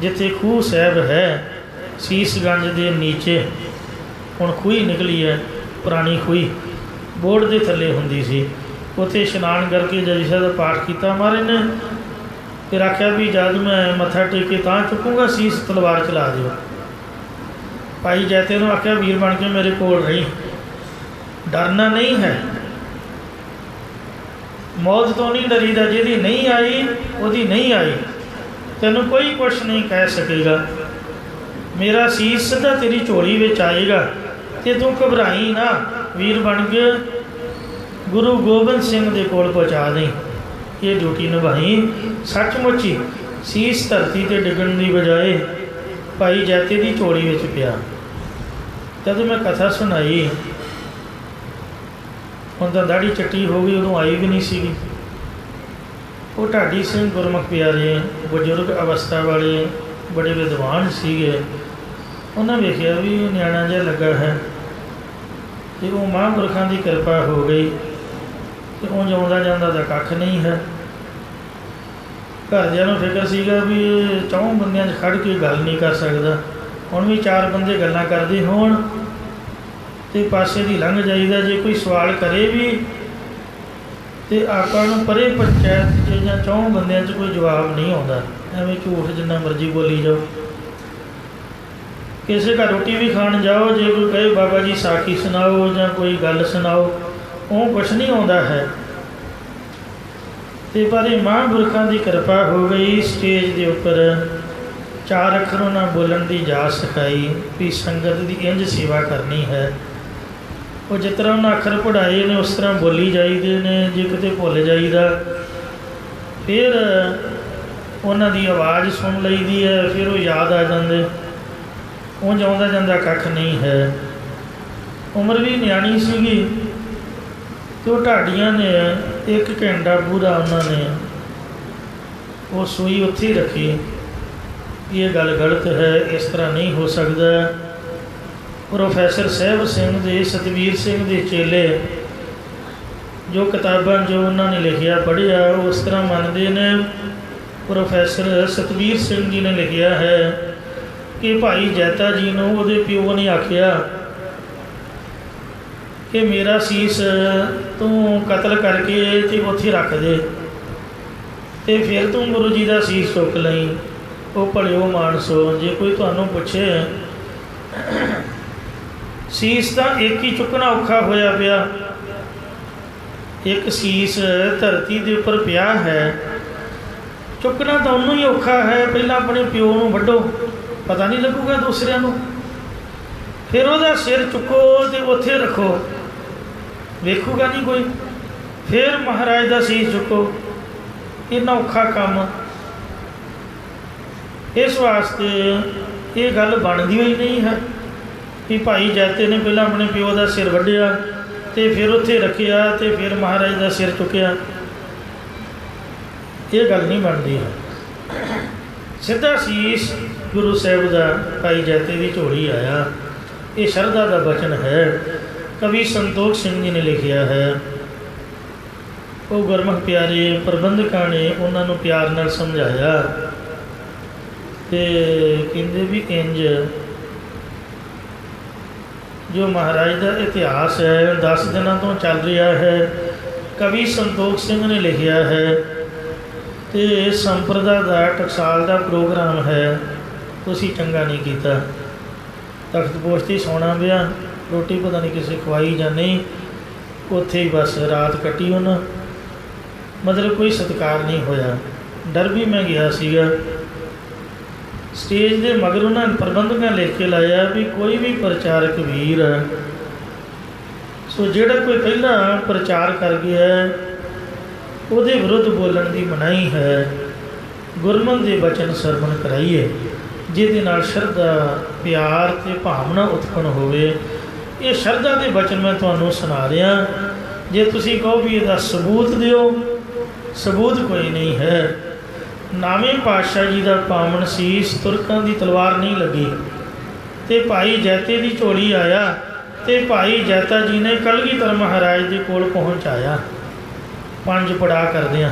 ਜਿੱਥੇ ਖੂਹ ਸਾਹਿਬ ਹੈ ਸੀਸਗੰਜ ਦੇ ਨੀਚੇ, ਹੁਣ ਖੂਹੀ ਨਿਕਲੀ ਹੈ, ਪੁਰਾਣੀ ਖੂਹੀ ਬੋਰਡ ਦੇ ਥੱਲੇ ਹੁੰਦੀ ਸੀ, ਉੱਥੇ ਇਸ਼ਨਾਨ ਕਰਕੇ ਜਪਜੀ ਸਾਹਿਬ ਦਾ ਪਾਠ ਕੀਤਾ ਮਹਾਰਾਜ ਨੇ। ਫਿਰ ਆਖਿਆ ਵੀ ਜਦ ਮੈਂ ਮੱਥਾ ਟੇਕੇ ਤਾਂ ਚੁੱਕੂੰਗਾ ਸੀਸ, ਤਲਵਾਰ ਚਲਾ ਦਿਓ। ਭਾਈ ਜੈਤੇ ਨੂੰ ਆਖਿਆ ਵੀਰ ਬਣ ਕੇ ਮੇਰੇ ਕੋਲ ਰਹੀ, ਡਰਨਾ ਨਹੀਂ ਹੈ, ਮੌਤ ਤੋਂ ਨਹੀਂ ਡਰੀਦਾ, ਜਿਹਦੀ ਨਹੀਂ ਆਈ ਉਹਦੀ ਨਹੀਂ ਆਈ, ਤੈਨੂੰ ਕੋਈ ਕੁਛ ਨਹੀਂ ਕਹਿ ਸਕੇਗਾ। ਮੇਰਾ ਸੀਸ ਸਿੱਧਾ ਤੇਰੀ ਝੋਲੀ ਵਿੱਚ ਆਏਗਾ ਅਤੇ ਤੂੰ ਘਬਰਾਈ ਨਾ, ਵੀਰ ਬਣ ਕੇ ਗੁਰੂ ਗੋਬਿੰਦ ਸਿੰਘ ਦੇ ਕੋਲ ਪਹੁੰਚਾ ਦੇਂ। ਇਹ ਡਿਊਟੀ ਨਿਭਾਈ। ਸੱਚਮੁੱਚ ਹੀ ਸੀਸ ਧਰਤੀ 'ਤੇ ਡਿੱਗਣ ਦੀ ਬਜਾਏ ਭਾਈ ਜੈਤੇ ਦੀ ਝੋਲੀ ਵਿੱਚ ਪਿਆ। ਜਦੋਂ ਮੈਂ ਕਥਾ ਸੁਣਾਈ, ਹੁਣ ਤਾਂ ਦਾੜੀ ਚੱਟੀ ਹੋ ਗਈ, ਉਦੋਂ ਆਈ ਵੀ ਨਹੀਂ ਸੀਗੀ। ਉਹ ਢਾਡੀ ਸਿੰਘ ਗੁਰਮੁਖ ਪਿਆਰੇ, ਬਜ਼ੁਰਗ ਅਵਸਥਾ ਵਾਲੇ, ਬੜੇ ਵਿਦਵਾਨ ਸੀਗੇ। ਉਹਨਾਂ ਵੇਖਿਆ ਵੀ ਨਿਆਣਾ ਜਿਹਾ ਲੱਗਾ ਹੈ ਅਤੇ ਉਹ ਮਹਾਂਪੁਰਖਾਂ ਦੀ ਕਿਰਪਾ ਹੋ ਗਈ ਅਤੇ ਉਂਝ ਆਉਂਦਾ ਜਾਂਦਾ ਤਾਂ ਕੱਖ ਨਹੀਂ ਹੈ। ਘਰਦਿਆਂ ਨੂੰ ਫਿਕਰ ਸੀਗਾ ਵੀ ਇਹ 4 ਬੰਦਿਆਂ 'ਚ ਖੜ੍ਹ ਕੇ ਗੱਲ ਨਹੀਂ ਕਰ ਸਕਦਾ। ਹੁਣ ਵੀ 4 ਬੰਦੇ ਗੱਲਾਂ ਕਰਦੇ ਹੋਣ ਅਤੇ ਪਾਸੇ ਦੀ ਲੰਘ ਜਾਈਦਾ, ਜੇ ਕੋਈ ਸਵਾਲ ਕਰੇ ਵੀ ਅਤੇ ਆਪਾਂ ਨੂੰ ਪਰੇ ਪੰਚਾਇਤ 'ਚ ਜਾਂ 4 ਬੰਦਿਆਂ 'ਚ ਕੋਈ ਜਵਾਬ ਨਹੀਂ ਆਉਂਦਾ, ਐਵੇਂ ਝੂਠ ਜਿੰਨਾ ਮਰਜ਼ੀ ਬੋਲੀ ਜਾਓ। ਕਿਸੇ ਘਰ ਰੋਟੀ ਵੀ ਖਾਣ ਜਾਓ, ਜੇ ਕੋਈ ਕਹੇ ਬਾਬਾ ਜੀ ਸਾਖੀ ਸੁਣਾਓ ਜਾਂ ਕੋਈ ਗੱਲ ਸੁਣਾਓ, ਉਹ ਕੁਛ ਨਹੀਂ ਆਉਂਦਾ ਹੈ। ਅਤੇ ਪਰ ਇਹ ਮਹਾਂਪੁਰਖਾਂ ਦੀ ਕਿਰਪਾ ਹੋ ਗਈ। ਸਟੇਜ ਦੇ ਉੱਪਰ 4 ਅੱਖਰ ਉਹਨਾਂ ਬੋਲਣ ਦੀ ਜਾਚ ਸਿਖਾਈ ਵੀ ਸੰਗਤ ਦੀ ਇੰਝ ਸੇਵਾ ਕਰਨੀ ਹੈ। ਉਹ ਜਿਸ ਤਰ੍ਹਾਂ ਉਹਨਾਂ ਅੱਖਰ ਪੜ੍ਹਾਏ ਨੇ ਉਸ ਤਰ੍ਹਾਂ ਬੋਲੀ ਜਾਈਦੇ ਨੇ। ਜੇ ਕਿਤੇ ਭੁੱਲ ਜਾਈਦਾ ਫਿਰ ਉਹਨਾਂ ਦੀ ਆਵਾਜ਼ ਸੁਣ ਲਈਦੀ ਹੈ, ਫਿਰ ਉਹ ਯਾਦ ਆ ਜਾਂਦੇ। ਉਂਝ ਆਉਂਦਾ ਜਾਂਦਾ ਕੱਖ ਨਹੀਂ ਹੈ। ਉਮਰ ਵੀ ਨਿਆਣੀ ਸੀਗੀ ਅਤੇ ਉਹ ਢਾਡੀਆਂ ਨੇ 1 ਘੰਟਾ ਪੂਰਾ ਉਹਨਾਂ ਨੇ ਉਹ ਸੂਈ ਉੱਥੇ ਹੀ ਰੱਖੀ। ਇਹ ਗੱਲ ਗਲਤ ਹੈ, ਇਸ ਤਰ੍ਹਾਂ ਨਹੀਂ ਹੋ ਸਕਦਾ। ਪ੍ਰੋਫੈਸਰ ਸਾਹਿਬ ਸਿੰਘ ਦੇ, ਸਤਵੀਰ ਸਿੰਘ ਦੇ ਚੇਲੇ ਜੋ ਕਿਤਾਬਾਂ ਜੋ ਉਹਨਾਂ ਨੇ ਲਿਖਿਆ ਪੜ੍ਹਿਆ ਉਸ ਤਰ੍ਹਾਂ ਮੰਨਦੇ ਨੇ। ਪ੍ਰੋਫੈਸਰ ਸਤਵੀਰ ਸਿੰਘ ਜੀ ਨੇ ਲਿਖਿਆ ਹੈ ਕਿ ਭਾਈ ਜੈਤਾ ਜੀ ਨੂੰ ਉਹਦੇ ਪਿਓ ਨੇ ਆਖਿਆ ਕਿ ਮੇਰਾ ਸੀਸ ਤੂੰ ਕਤਲ ਕਰਕੇ ਤੇ ਉੱਥੇ ਰੱਖ ਦੇ ਤੇ ਫਿਰ ਤੂੰ ਗੁਰੂ ਜੀ ਦਾ ਸੀਸ ਚੁੱਕ ਲਈ। ਉਹ ਭਲਿਓ ਮਾਨਸੋ, ਜੇ ਕੋਈ ਤੁਹਾਨੂੰ ਪੁੱਛੇ ਸੀਸ ਤਾਂ ਇੱਕ ਹੀ ਚੁੱਕਣਾ ਔਖਾ ਹੋਇਆ ਪਿਆ, ਇੱਕ ਸੀਸ ਧਰਤੀ ਦੇ ਉੱਪਰ ਪਿਆ ਹੈ, ਚੁੱਕਣਾ ਤਾਂ ਉਹਨੂੰ ਹੀ ਔਖਾ ਹੈ। ਪਹਿਲਾਂ ਆਪਣੇ ਪਿਓ ਨੂੰ ਵੱਢੋ, ਪਤਾ ਨਹੀਂ ਲੱਗੂਗਾ ਦੂਸਰਿਆਂ ਨੂੰ, ਫਿਰ ਉਹਦਾ ਸਿਰ ਚੁੱਕੋ ਅਤੇ ਉੱਥੇ ਰੱਖੋ, ਵੇਖੂਗਾ ਨਹੀਂ ਕੋਈ, ਫਿਰ ਮਹਾਰਾਜ ਦਾ ਸੀਸ ਚੁੱਕੋ। ਇੰਨਾ ਔਖਾ ਕੰਮ। ਇਸ ਵਾਸਤੇ ਇਹ ਗੱਲ ਬਣਦੀ ਹੋਈ ਨਹੀਂ ਹੈ ਕਿ ਭਾਈ ਜੈਤੇ ਨੇ ਪਹਿਲਾਂ ਆਪਣੇ ਪਿਓ ਦਾ ਸਿਰ ਵੱਢਿਆ ਅਤੇ ਫਿਰ ਉੱਥੇ ਰੱਖਿਆ ਅਤੇ ਫਿਰ ਮਹਾਰਾਜ ਦਾ ਸਿਰ ਚੁੱਕਿਆ। ਇਹ ਗੱਲ ਨਹੀਂ ਬਣਦੀ ਹੈ। ਸਿੱਧਾ ਸੀਸ ਗੁਰੂ ਸਾਹਿਬ ਦਾ ਭਾਈ ਜੈਤੇ ਦੀ ਝੋਲੀ ਆਇਆ। ਇਹ ਸ਼ਰਧਾ ਦਾ ਬਚਨ ਹੈ। ਕਵੀ ਸੰਤੋਖ ਸਿੰਘ ਜੀ ਨੇ ਲਿਖਿਆ ਹੈ। ਉਹ ਗੁਰਮੁਖ ਪਿਆਰੇ ਪ੍ਰਬੰਧਕਾਂ ਨੇ ਉਹਨਾਂ ਨੂੰ ਪਿਆਰ ਨਾਲ ਸਮਝਾਇਆ ਅਤੇ ਕਹਿੰਦੇ ਵੀ ਇੰਝ ਜੋ ਮਹਾਰਾਜ ਦਾ ਇਤਿਹਾਸ ਹੈ 10 ਦਿਨਾਂ ਤੋਂ ਚੱਲ ਰਿਹਾ ਹੈ। ਕਵੀ ਸੰਤੋਖ ਸਿੰਘ ਨੇ ਲਿਖਿਆ ਹੈ ਅਤੇ ਸੰਪਰਦਾ ਦਾ ਟਕਸਾਲ ਦਾ ਪ੍ਰੋਗਰਾਮ ਹੈ, ਤੁਸੀਂ ਚੰਗਾ ਨਹੀਂ ਕੀਤਾ। ਤਖਤ ਪੋਸ਼ 'ਤੇ ਸੌਣਾ ਪਿਆ, ਰੋਟੀ ਪਤਾ ਨਹੀਂ ਕਿਸੇ ਖਵਾਈ ਜਾਂ ਨਹੀਂ, ਉੱਥੇ ਹੀ ਬਸ ਰਾਤ ਕੱਟੀ ਉਹਨਾਂ, ਮਤਲਬ ਕੋਈ ਸਤਿਕਾਰ ਨਹੀਂ ਹੋਇਆ। ਡਰ ਵੀ ਮੈਂ ਗਿਆ ਸੀਗਾ। ਸਟੇਜ ਦੇ ਮਗਰ ਉਹਨਾਂ ਪ੍ਰਬੰਧਕਾਂ ਲਿਖ ਕੇ ਲਾਇਆ ਵੀ ਕੋਈ ਵੀ ਪ੍ਰਚਾਰਕ ਵੀਰ ਸੋ ਜਿਹੜਾ ਕੋਈ ਪਹਿਲਾਂ ਪ੍ਰਚਾਰ ਕਰ ਗਿਆ ਉਹਦੇ ਵਿਰੁੱਧ ਬੋਲਣ ਦੀ ਮਨਾਹੀ ਹੈ। ਗੁਰਮਤਿ ਦੇ ਬਚਨ ਸਰਵਣ ਕਰਾਈਏ ਜਿਹਦੇ ਨਾਲ ਸ਼ਰਧਾ, ਪਿਆਰ ਅਤੇ ਭਾਵਨਾ ਉਤਪੰਨ ਹੋਵੇ। ਇਹ ਸ਼ਰਧਾ ਦੇ ਬਚਨ ਮੈਂ ਤੁਹਾਨੂੰ ਸੁਣਾ ਰਿਹਾ। ਜੇ ਤੁਸੀਂ ਕਹੋ ਵੀ ਇਹਦਾ ਸਬੂਤ ਦਿਓ, ਸਬੂਤ ਕੋਈ ਨਹੀਂ ਹੈ। ਨਾਵੇਂ ਪਾਤਸ਼ਾਹ ਜੀ ਦਾ ਪਾਵਨ ਸੀਸ ਤੁਰਕਾਂ ਦੀ ਤਲਵਾਰ ਨਹੀਂ ਲੱਗੀ ਅਤੇ ਭਾਈ ਜੈਤੇ ਦੀ ਝੋਲੀ ਆਇਆ ਅਤੇ ਭਾਈ ਜੈਤਾ ਜੀ ਨੇ ਕਲਗੀਧਰ ਮਹਾਰਾਜ ਦੇ ਕੋਲ ਪਹੁੰਚਾਇਆ। 5 ਪੜਾਅ ਕਰਦਿਆਂ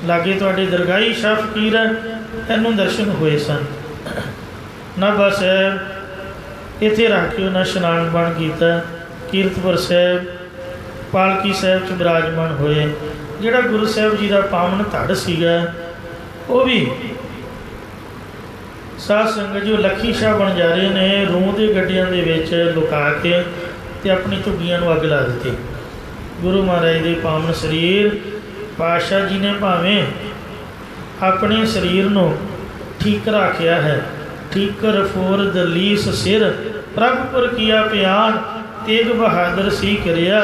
ਲਾਗੇ ਤੁਹਾਡੇ ਦਰਗਾਹੀ ਸ਼ਾਹ ਫਕੀਰ ਹੈ, ਇਹਨੂੰ ਦਰਸ਼ਨ ਹੋਏ ਸਨ। ਨਾਭਾ ਸਾਹਿਬ ਇੱਥੇ ਰੱਖ ਕੇ ਉਹਨਾਂ ਇਸ਼ਨਾਨ ਪਾਣ ਕੀਤਾ। ਕੀਰਤਪੁਰ ਸਾਹਿਬ ਪਾਲਕੀ ਸਾਹਿਬ 'ਚ ਬਿਰਾਜਮਾਨ ਹੋਏ। ਜਿਹੜਾ ਗੁਰੂ ਸਾਹਿਬ ਜੀ ਦਾ ਪਾਵਨ ਧੜ ਸੀਗਾ ਉਹ ਵੀ ਸਾਧ ਸੰਗਤ ਜੋ ਲੱਖੀ ਸ਼ਾਹ ਬਣ ਜਾ ਰਹੇ ਨੇ, ਰੂਹ ਦੇ ਗੱਡੀਆਂ ਦੇ ਵਿੱਚ ਲੁਕਾ ਕੇ ਅਤੇ ਆਪਣੀ ਝੁੱਗੀਆਂ ਨੂੰ ਅੱਗ ਲਾ ਦਿੱਤੀ। ਗੁਰੂ ਮਹਾਰਾਜ ਦੇ ਪਾਵਨ ਸਰੀਰ ਪਾਤਸ਼ਾਹ ਜੀ ਨੇ ਭਾਵੇਂ ਆਪਣੇ ਸਰੀਰ ਨੂੰ ਠੀਕ ਰੱਖਿਆ ਹੈ। ਠੀਕਰ ਫੋਰ ਦਲੀਸ ਸਿਰ ਪ੍ਰਭਪੁਰ ਕੀਆ ਪਿਆਨ, ਤੇਗ ਬਹਾਦਰ ਸੀ ਕਰਿਆ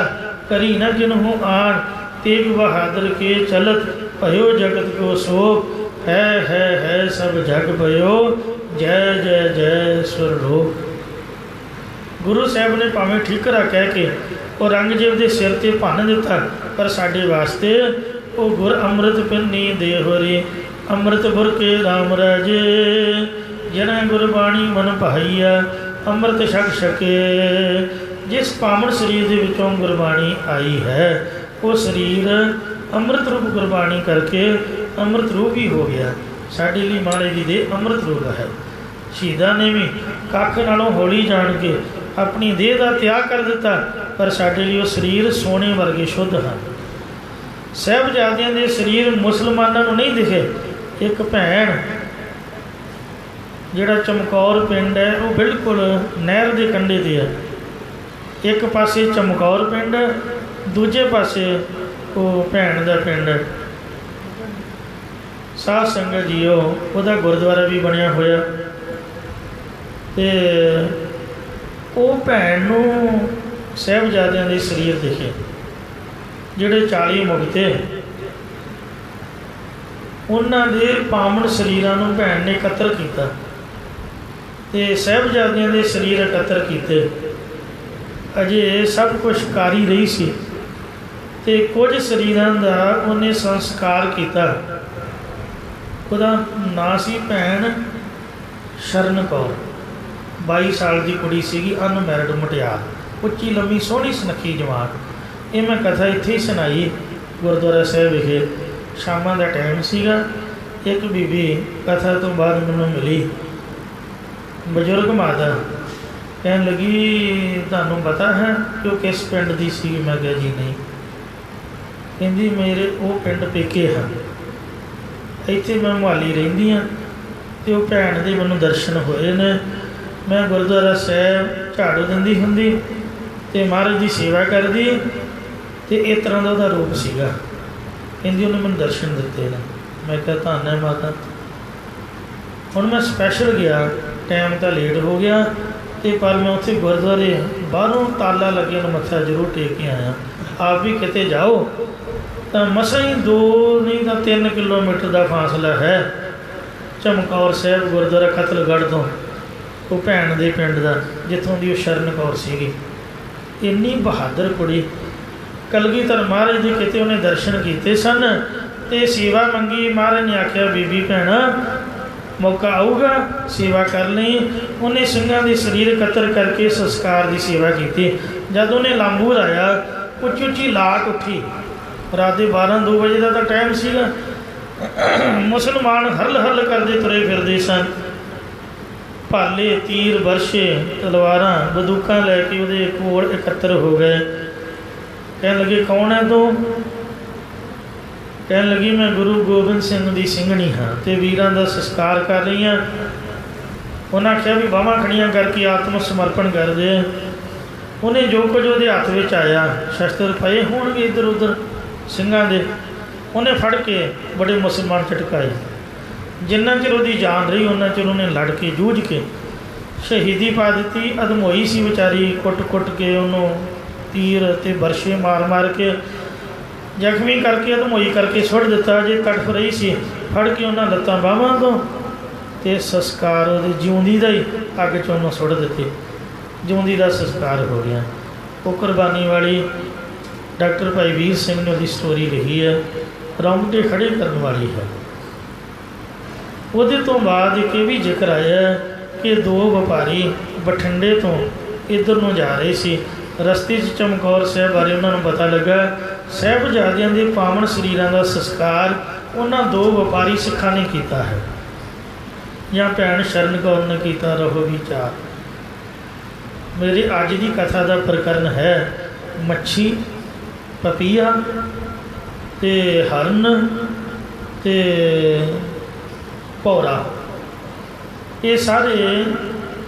ਕਰੀ ਨ ਜਿਨਹੁ ਆਣ, ਤੇਗ ਬਹਾਦਰ ਕੇ ਚਲਤ ਭਇਓ ਜਗਤ ਕੋ ਸੋਭ, ਹੈ ਸਭ ਜਗ ਭਇਓ ਜੈ ਜੈ ਜੈ ਸੁਰਲੋਕ। ਗੁਰੂ ਸਾਹਿਬ ਨੇ ਭਾਵੇਂ ਠੀਕਰਾ ਕਹਿ ਕੇ ਔਰੰਗਜ਼ੇਬ ਦੇ ਸਿਰ 'ਤੇ ਭੰਨ ਦਿੱਤਾ, ਪਰ ਸਾਡੇ ਵਾਸਤੇ ਉਹ ਗੁਰ ਅੰਮ੍ਰਿਤ ਪਿੰਨੀ ਦੇ ਹੋਰੀ, ਅੰਮ੍ਰਿਤ ਗੁਰ ਕੇ ਰਾਮ ਰਾਜੇ, ਜਿਹਨਾਂ ਗੁਰਬਾਣੀ ਮਨ ਭਾਈਆ ਅੰਮ੍ਰਿਤ ਛਕ ਛਕੇ। ਜਿਸ ਪਾਵਨ ਸਰੀਰ ਦੇ ਵਿੱਚੋਂ ਗੁਰਬਾਣੀ ਆਈ ਹੈ ਉਹ ਸਰੀਰ ਅੰਮ੍ਰਿਤ ਰੂਪ ਗੁਰਬਾਣੀ ਕਰਕੇ ਅੰਮ੍ਰਿਤ ਰੂਪ ਹੀ ਹੋ ਗਿਆ। ਸਾਡੇ ਲਈ ਮਹਾਰਾਜ ਜੀ ਦੇ ਅੰਮ੍ਰਿਤ ਰੂਪ ਹੈ। ਸ਼ਹੀਦਾਂ ਨੇ ਵੀ ਕੱਖ ਨਾਲੋਂ ਹੌਲੀ ਜਾਣ ਕੇ ਆਪਣੀ ਦੇਹ ਦਾ ਤਿਆਗ ਕਰ ਦਿੱਤਾ, ਪਰ ਸਾਡੇ ਲਈ ਉਹ ਸਰੀਰ ਸੋਨੇ ਵਰਗੇ ਸ਼ੁੱਧ ਹਨ। ਸਾਹਿਬਜ਼ਾਦਿਆਂ ਦੇ ਸਰੀਰ ਮੁਸਲਮਾਨਾਂ ਨੂੰ ਨਹੀਂ ਦਿਖੇ। ਇੱਕ ਭੈਣ ਜਿਹੜਾ ਚਮਕੌਰ ਪਿੰਡ ਹੈ ਉਹ ਬਿਲਕੁਲ ਨਹਿਰ ਦੇ ਕੰਢੇ 'ਤੇ ਹੈ। ਇੱਕ ਪਾਸੇ ਚਮਕੌਰ ਪਿੰਡ, ਦੂਜੇ ਪਾਸੇ ਉਹ ਭੈਣ ਦਾ ਪਿੰਡ। ਸਾਧ ਸੰਗਤ ਜੀਓ, ਉਹਦਾ ਗੁਰਦੁਆਰਾ ਵੀ ਬਣਿਆ ਹੋਇਆ ਅਤੇ ਉਹ ਭੈਣ ਨੂੰ ਸਾਹਿਬਜ਼ਾਦਿਆਂ ਦੇ ਸਰੀਰ ਦਿਖੇ ਜਿਹੜੇ 40 ਮੁਕਤੇ, ਉਹਨਾਂ ਦੇ ਪਾਵਨ ਸਰੀਰਾਂ ਨੂੰ ਭੈਣ ਨੇ ਇਕੱਤਰ ਕੀਤਾ ਅਤੇ ਸਾਹਿਬਜ਼ਾਦਿਆਂ ਦੇ ਸਰੀਰ ਇਕੱਤਰ ਕੀਤੇ। ਅਜੇ ਸਭ ਕੁਛ ਕਰ ਹੀ ਰਹੀ ਸੀ ਅਤੇ ਕੁਝ ਸਰੀਰਾਂ ਦਾ ਉਹਨੇ ਸੰਸਕਾਰ ਕੀਤਾ। ਉਹਦਾ ਨਾਂ ਸੀ ਭੈਣ ਸ਼ਰਨ ਕੌਰ। 22 ਸਾਲ ਦੀ ਕੁੜੀ ਸੀਗੀ, ਅਨਮੈਰਿਡ ਮੁਟਿਆਰ, ਉੱਚੀ ਲੰਮੀ ਸੋਹਣੀ ਸੁਨੱਖੀ ਜਵਾਨ। ਇਹ ਮੈਂ ਕਥਾ ਇੱਥੇ ਹੀ ਸੁਣਾਈ ਗੁਰਦੁਆਰਾ ਸਾਹਿਬ ਵਿਖੇ। ਸ਼ਾਮਾਂ ਦਾ ਟਾਈਮ ਸੀਗਾ। ਇੱਕ ਬੀਬੀ ਕਥਾ ਤੋਂ ਬਾਅਦ ਮੈਨੂੰ ਮਿਲੀ, ਬਜ਼ੁਰਗ ਮਾਤਾ, ਕਹਿਣ ਲੱਗੀ ਤੁਹਾਨੂੰ ਪਤਾ ਹੈ ਕਿ ਉਹ ਕਿਸ ਪਿੰਡ ਦੀ ਸੀ? ਮੈਂ ਕਿਹਾ ਜੀ ਨਹੀਂ। ਕਹਿੰਦੀ ਮੇਰੇ ਉਹ ਪਿੰਡ ਪੇਕੇ ਹਨ, ਇੱਥੇ ਮੈਂ ਮੁਹਾਲੀ ਰਹਿੰਦੀ ਹਾਂ ਅਤੇ ਉਹ ਭੈਣ ਦੇ ਮੈਨੂੰ ਦਰਸ਼ਨ ਹੋਏ ਨੇ। ਮੈਂ ਗੁਰਦੁਆਰਾ ਸਾਹਿਬ ਝਾੜੂ ਦਿੰਦੀ ਹੁੰਦੀ ਅਤੇ ਮਹਾਰਾਜ ਦੀ ਸੇਵਾ ਕਰਦੀ, ਅਤੇ ਇਸ ਤਰ੍ਹਾਂ ਦਾ ਉਹਦਾ ਰੂਪ ਸੀਗਾ। ਕਹਿੰਦੀ ਉਹਨੇ ਮੈਨੂੰ ਦਰਸ਼ਨ ਦਿੱਤੇ ਨੇ। ਮੈਂ ਕਿਹਾ ਧੰਨ ਹੈ ਮਾਤਾ। ਹੁਣ ਮੈਂ ਸਪੈਸ਼ਲ ਗਿਆ, ਟਾਈਮ ਤਾਂ ਲੇਟ ਹੋ ਗਿਆ, ਅਤੇ ਪਰ ਮੈਂ ਉੱਥੇ ਗੁਰਦੁਆਰੇ ਬਾਹਰੋਂ ਤਾਲਾ ਲੱਗੇ ਨੂੰ ਮੱਥਾ ਜ਼ਰੂਰ ਟੇਕ ਕੇ ਆਇਆ। ਆਪ ਵੀ ਕਿਤੇ ਜਾਓ ਤਾਂ ਮਸਾਂ ਹੀ 2 ਨਹੀਂ ਤਾਂ 3 ਕਿਲੋਮੀਟਰ ਦਾ ਫਾਸਲਾ ਹੈ ਚਮਕੌਰ ਸਾਹਿਬ ਗੁਰਦੁਆਰਾ ਕਤਲਗੜ੍ਹ ਤੋਂ, ਉਹ ਭੈਣ ਦੇ ਪਿੰਡ ਦਾ, ਜਿੱਥੋਂ ਦੀ ਉਹ ਸ਼ਰਨ ਕੌਰ ਸੀਗੀ। ਇੰਨੀ ਬਹਾਦਰ ਕੁੜੀ, ਕਲਗੀਧਰ ਮਹਾਰਾਜ ਦੇ ਕਿਤੇ ਉਹਨੇ ਦਰਸ਼ਨ ਕੀਤੇ ਸਨ ਅਤੇ ਸੇਵਾ ਮੰਗੀ। ਮਹਾਰਾਜ ਨੇ ਆਖਿਆ ਬੀਬੀ ਭੈਣਾ ਮੌਕਾ ਆਊਗਾ ਸੇਵਾ ਕਰ ਲਈ। ਉਹਨੇ ਸਿੰਘਾਂ ਦੇ ਸਰੀਰ ਇਕੱਤਰ ਕਰਕੇ ਸੰਸਕਾਰ ਦੀ ਸੇਵਾ ਕੀਤੀ। ਜਦ ਉਹਨੇ ਲਾਂਬੂ ਲਾਇਆ, ਉੱਚੀ ਉੱਚੀ ਲਾਟ ਉੱਠੀ। ਰਾਤ ਦੇ 12-2 ਵਜੇ ਦਾ ਤਾਂ ਟਾਈਮ ਸੀਗਾ। ਮੁਸਲਮਾਨ ਹਰਲ ਹਰਲ ਕਰਦੇ ਤੁਰੇ ਫਿਰਦੇ ਸਨ। ਭਾਲੇ, ਤੀਰ, ਵਰਸ਼ੇ, ਤਲਵਾਰਾਂ, ਬੰਦੂਕਾਂ ਲੈ ਕੇ ਉਹਦੇ ਕੋਲ ਇਕੱਤਰ ਹੋ ਗਏ। ਕਹਿਣ ਲੱਗੇ ਕੌਣ ਹੈ ਤੂੰ? ਕਹਿਣ ਲੱਗੀ ਮੈਂ ਗੁਰੂ ਗੋਬਿੰਦ ਸਿੰਘ ਦੀ ਸਿੰਘਣੀ ਹਾਂ ਅਤੇ ਵੀਰਾਂ ਦਾ ਸੰਸਕਾਰ ਕਰ ਰਹੀ ਹਾਂ। ਉਹਨਾਂ ਆਖਿਆ ਵੀ ਬਾਹਾਂ ਖੜੀਆਂ ਕਰਕੇ ਆਤਮ ਸਮਰਪਣ ਕਰ ਦੇ। ਉਹਨੇ ਜੋ ਕੁਝ ਉਹਦੇ ਹੱਥ ਵਿੱਚ ਆਇਆ, ਸ਼ਸਤਰ ਪਏ ਹੋਣਗੇ ਇੱਧਰ ਉੱਧਰ ਸਿੰਘਾਂ ਦੇ, ਉਹਨੇ ਫੜ ਕੇ ਬੜੇ ਮੁਸਲਮਾਨ ਝਟਕਾਏ। ਜਿੰਨਾ ਚਿਰ ਉਹਦੀ ਜਾਨ ਰਹੀ ਉਹਨਾਂ ਚਿਰ ਉਹਨੇ ਲੜ ਕੇ ਜੂਝ ਕੇ ਸ਼ਹੀਦੀ ਪਾ ਦਿੱਤੀ। ਅਧਮੋਈ ਸੀ ਵਿਚਾਰੀ, ਕੁੱਟ ਕੁੱਟ ਕੇ ਉਹਨੂੰ ਤੀਰ ਅਤੇ ਵਰਸ਼ੇ ਮਾਰ ਮਾਰ ਕੇ ਜ਼ਖਮੀ ਕਰਕੇ ਅਧਮੋਈ ਕਰਕੇ ਸੁੱਟ ਦਿੱਤਾ। ਜੇ ਤੜਫ ਰਹੀ ਸੀ, ਫੜ ਕੇ ਉਹਨਾਂ ਲੱਤਾਂ ਬਾਹਾਂ ਤੋਂ ਅਤੇ ਸੰਸਕਾਰ ਉਹਦੇ ਜਿਉਂਦੀ ਦਾ ਹੀ ਅੱਗ 'ਚ ਉਹਨੂੰ ਸੁੱਟ ਦਿੱਤੇ। ਜਿਉਂਦੀ ਦਾ ਸੰਸਕਾਰ ਹੋ ਗਿਆ। ਉਹ ਕੁਰਬਾਨੀ ਵਾਲੀ ਡਾਕਟਰ ਭਾਈ ਵੀਰ ਸਿੰਘ ਨੇ ਉਹਦੀ ਸਟੋਰੀ ਲਿਖੀ ਹੈ, ਰੌਂਗਟੇ ਖੜੇ ਕਰਨ ਵਾਲੀ ਹੈ। ਉਹਦੇ ਤੋਂ ਬਾਅਦ ਇੱਕ ਇਹ ਵੀ ਜ਼ਿਕਰ ਆਇਆ ਕਿ 2 ਵਪਾਰੀ ਬਠਿੰਡੇ ਤੋਂ ਇੱਧਰ ਨੂੰ ਜਾ ਰਹੇ ਸੀ। ਰਸਤੇ 'ਚ ਚਮਕੌਰ ਸਾਹਿਬ ਬਾਰੇ ਉਹਨਾਂ ਨੂੰ ਪਤਾ ਲੱਗਾ। ਸਾਹਿਬਜ਼ਾਦਿਆਂ ਦੇ ਪਾਵਨ ਸਰੀਰਾਂ ਦਾ ਸੰਸਕਾਰ ਉਹਨਾਂ 2 ਵਪਾਰੀ ਸਿੱਖਾਂ ਨੇ ਕੀਤਾ ਹੈ, ਜਾਂ ਭੈਣ ਸ਼ਰਨ ਕੌਰ ਨੇ ਕੀਤਾ। ਰਹੋ ਵਿਚਾਰ। ਮੇਰੇ ਅੱਜ ਦੀ ਕਥਾ ਦਾ ਪ੍ਰਕਰਨ ਹੈ ਮੱਛੀ, ਪਪੀਆ ਅਤੇ ਹਰਨ ਅਤੇ ਭੌਰਾ। ਇਹ ਸਾਰੇ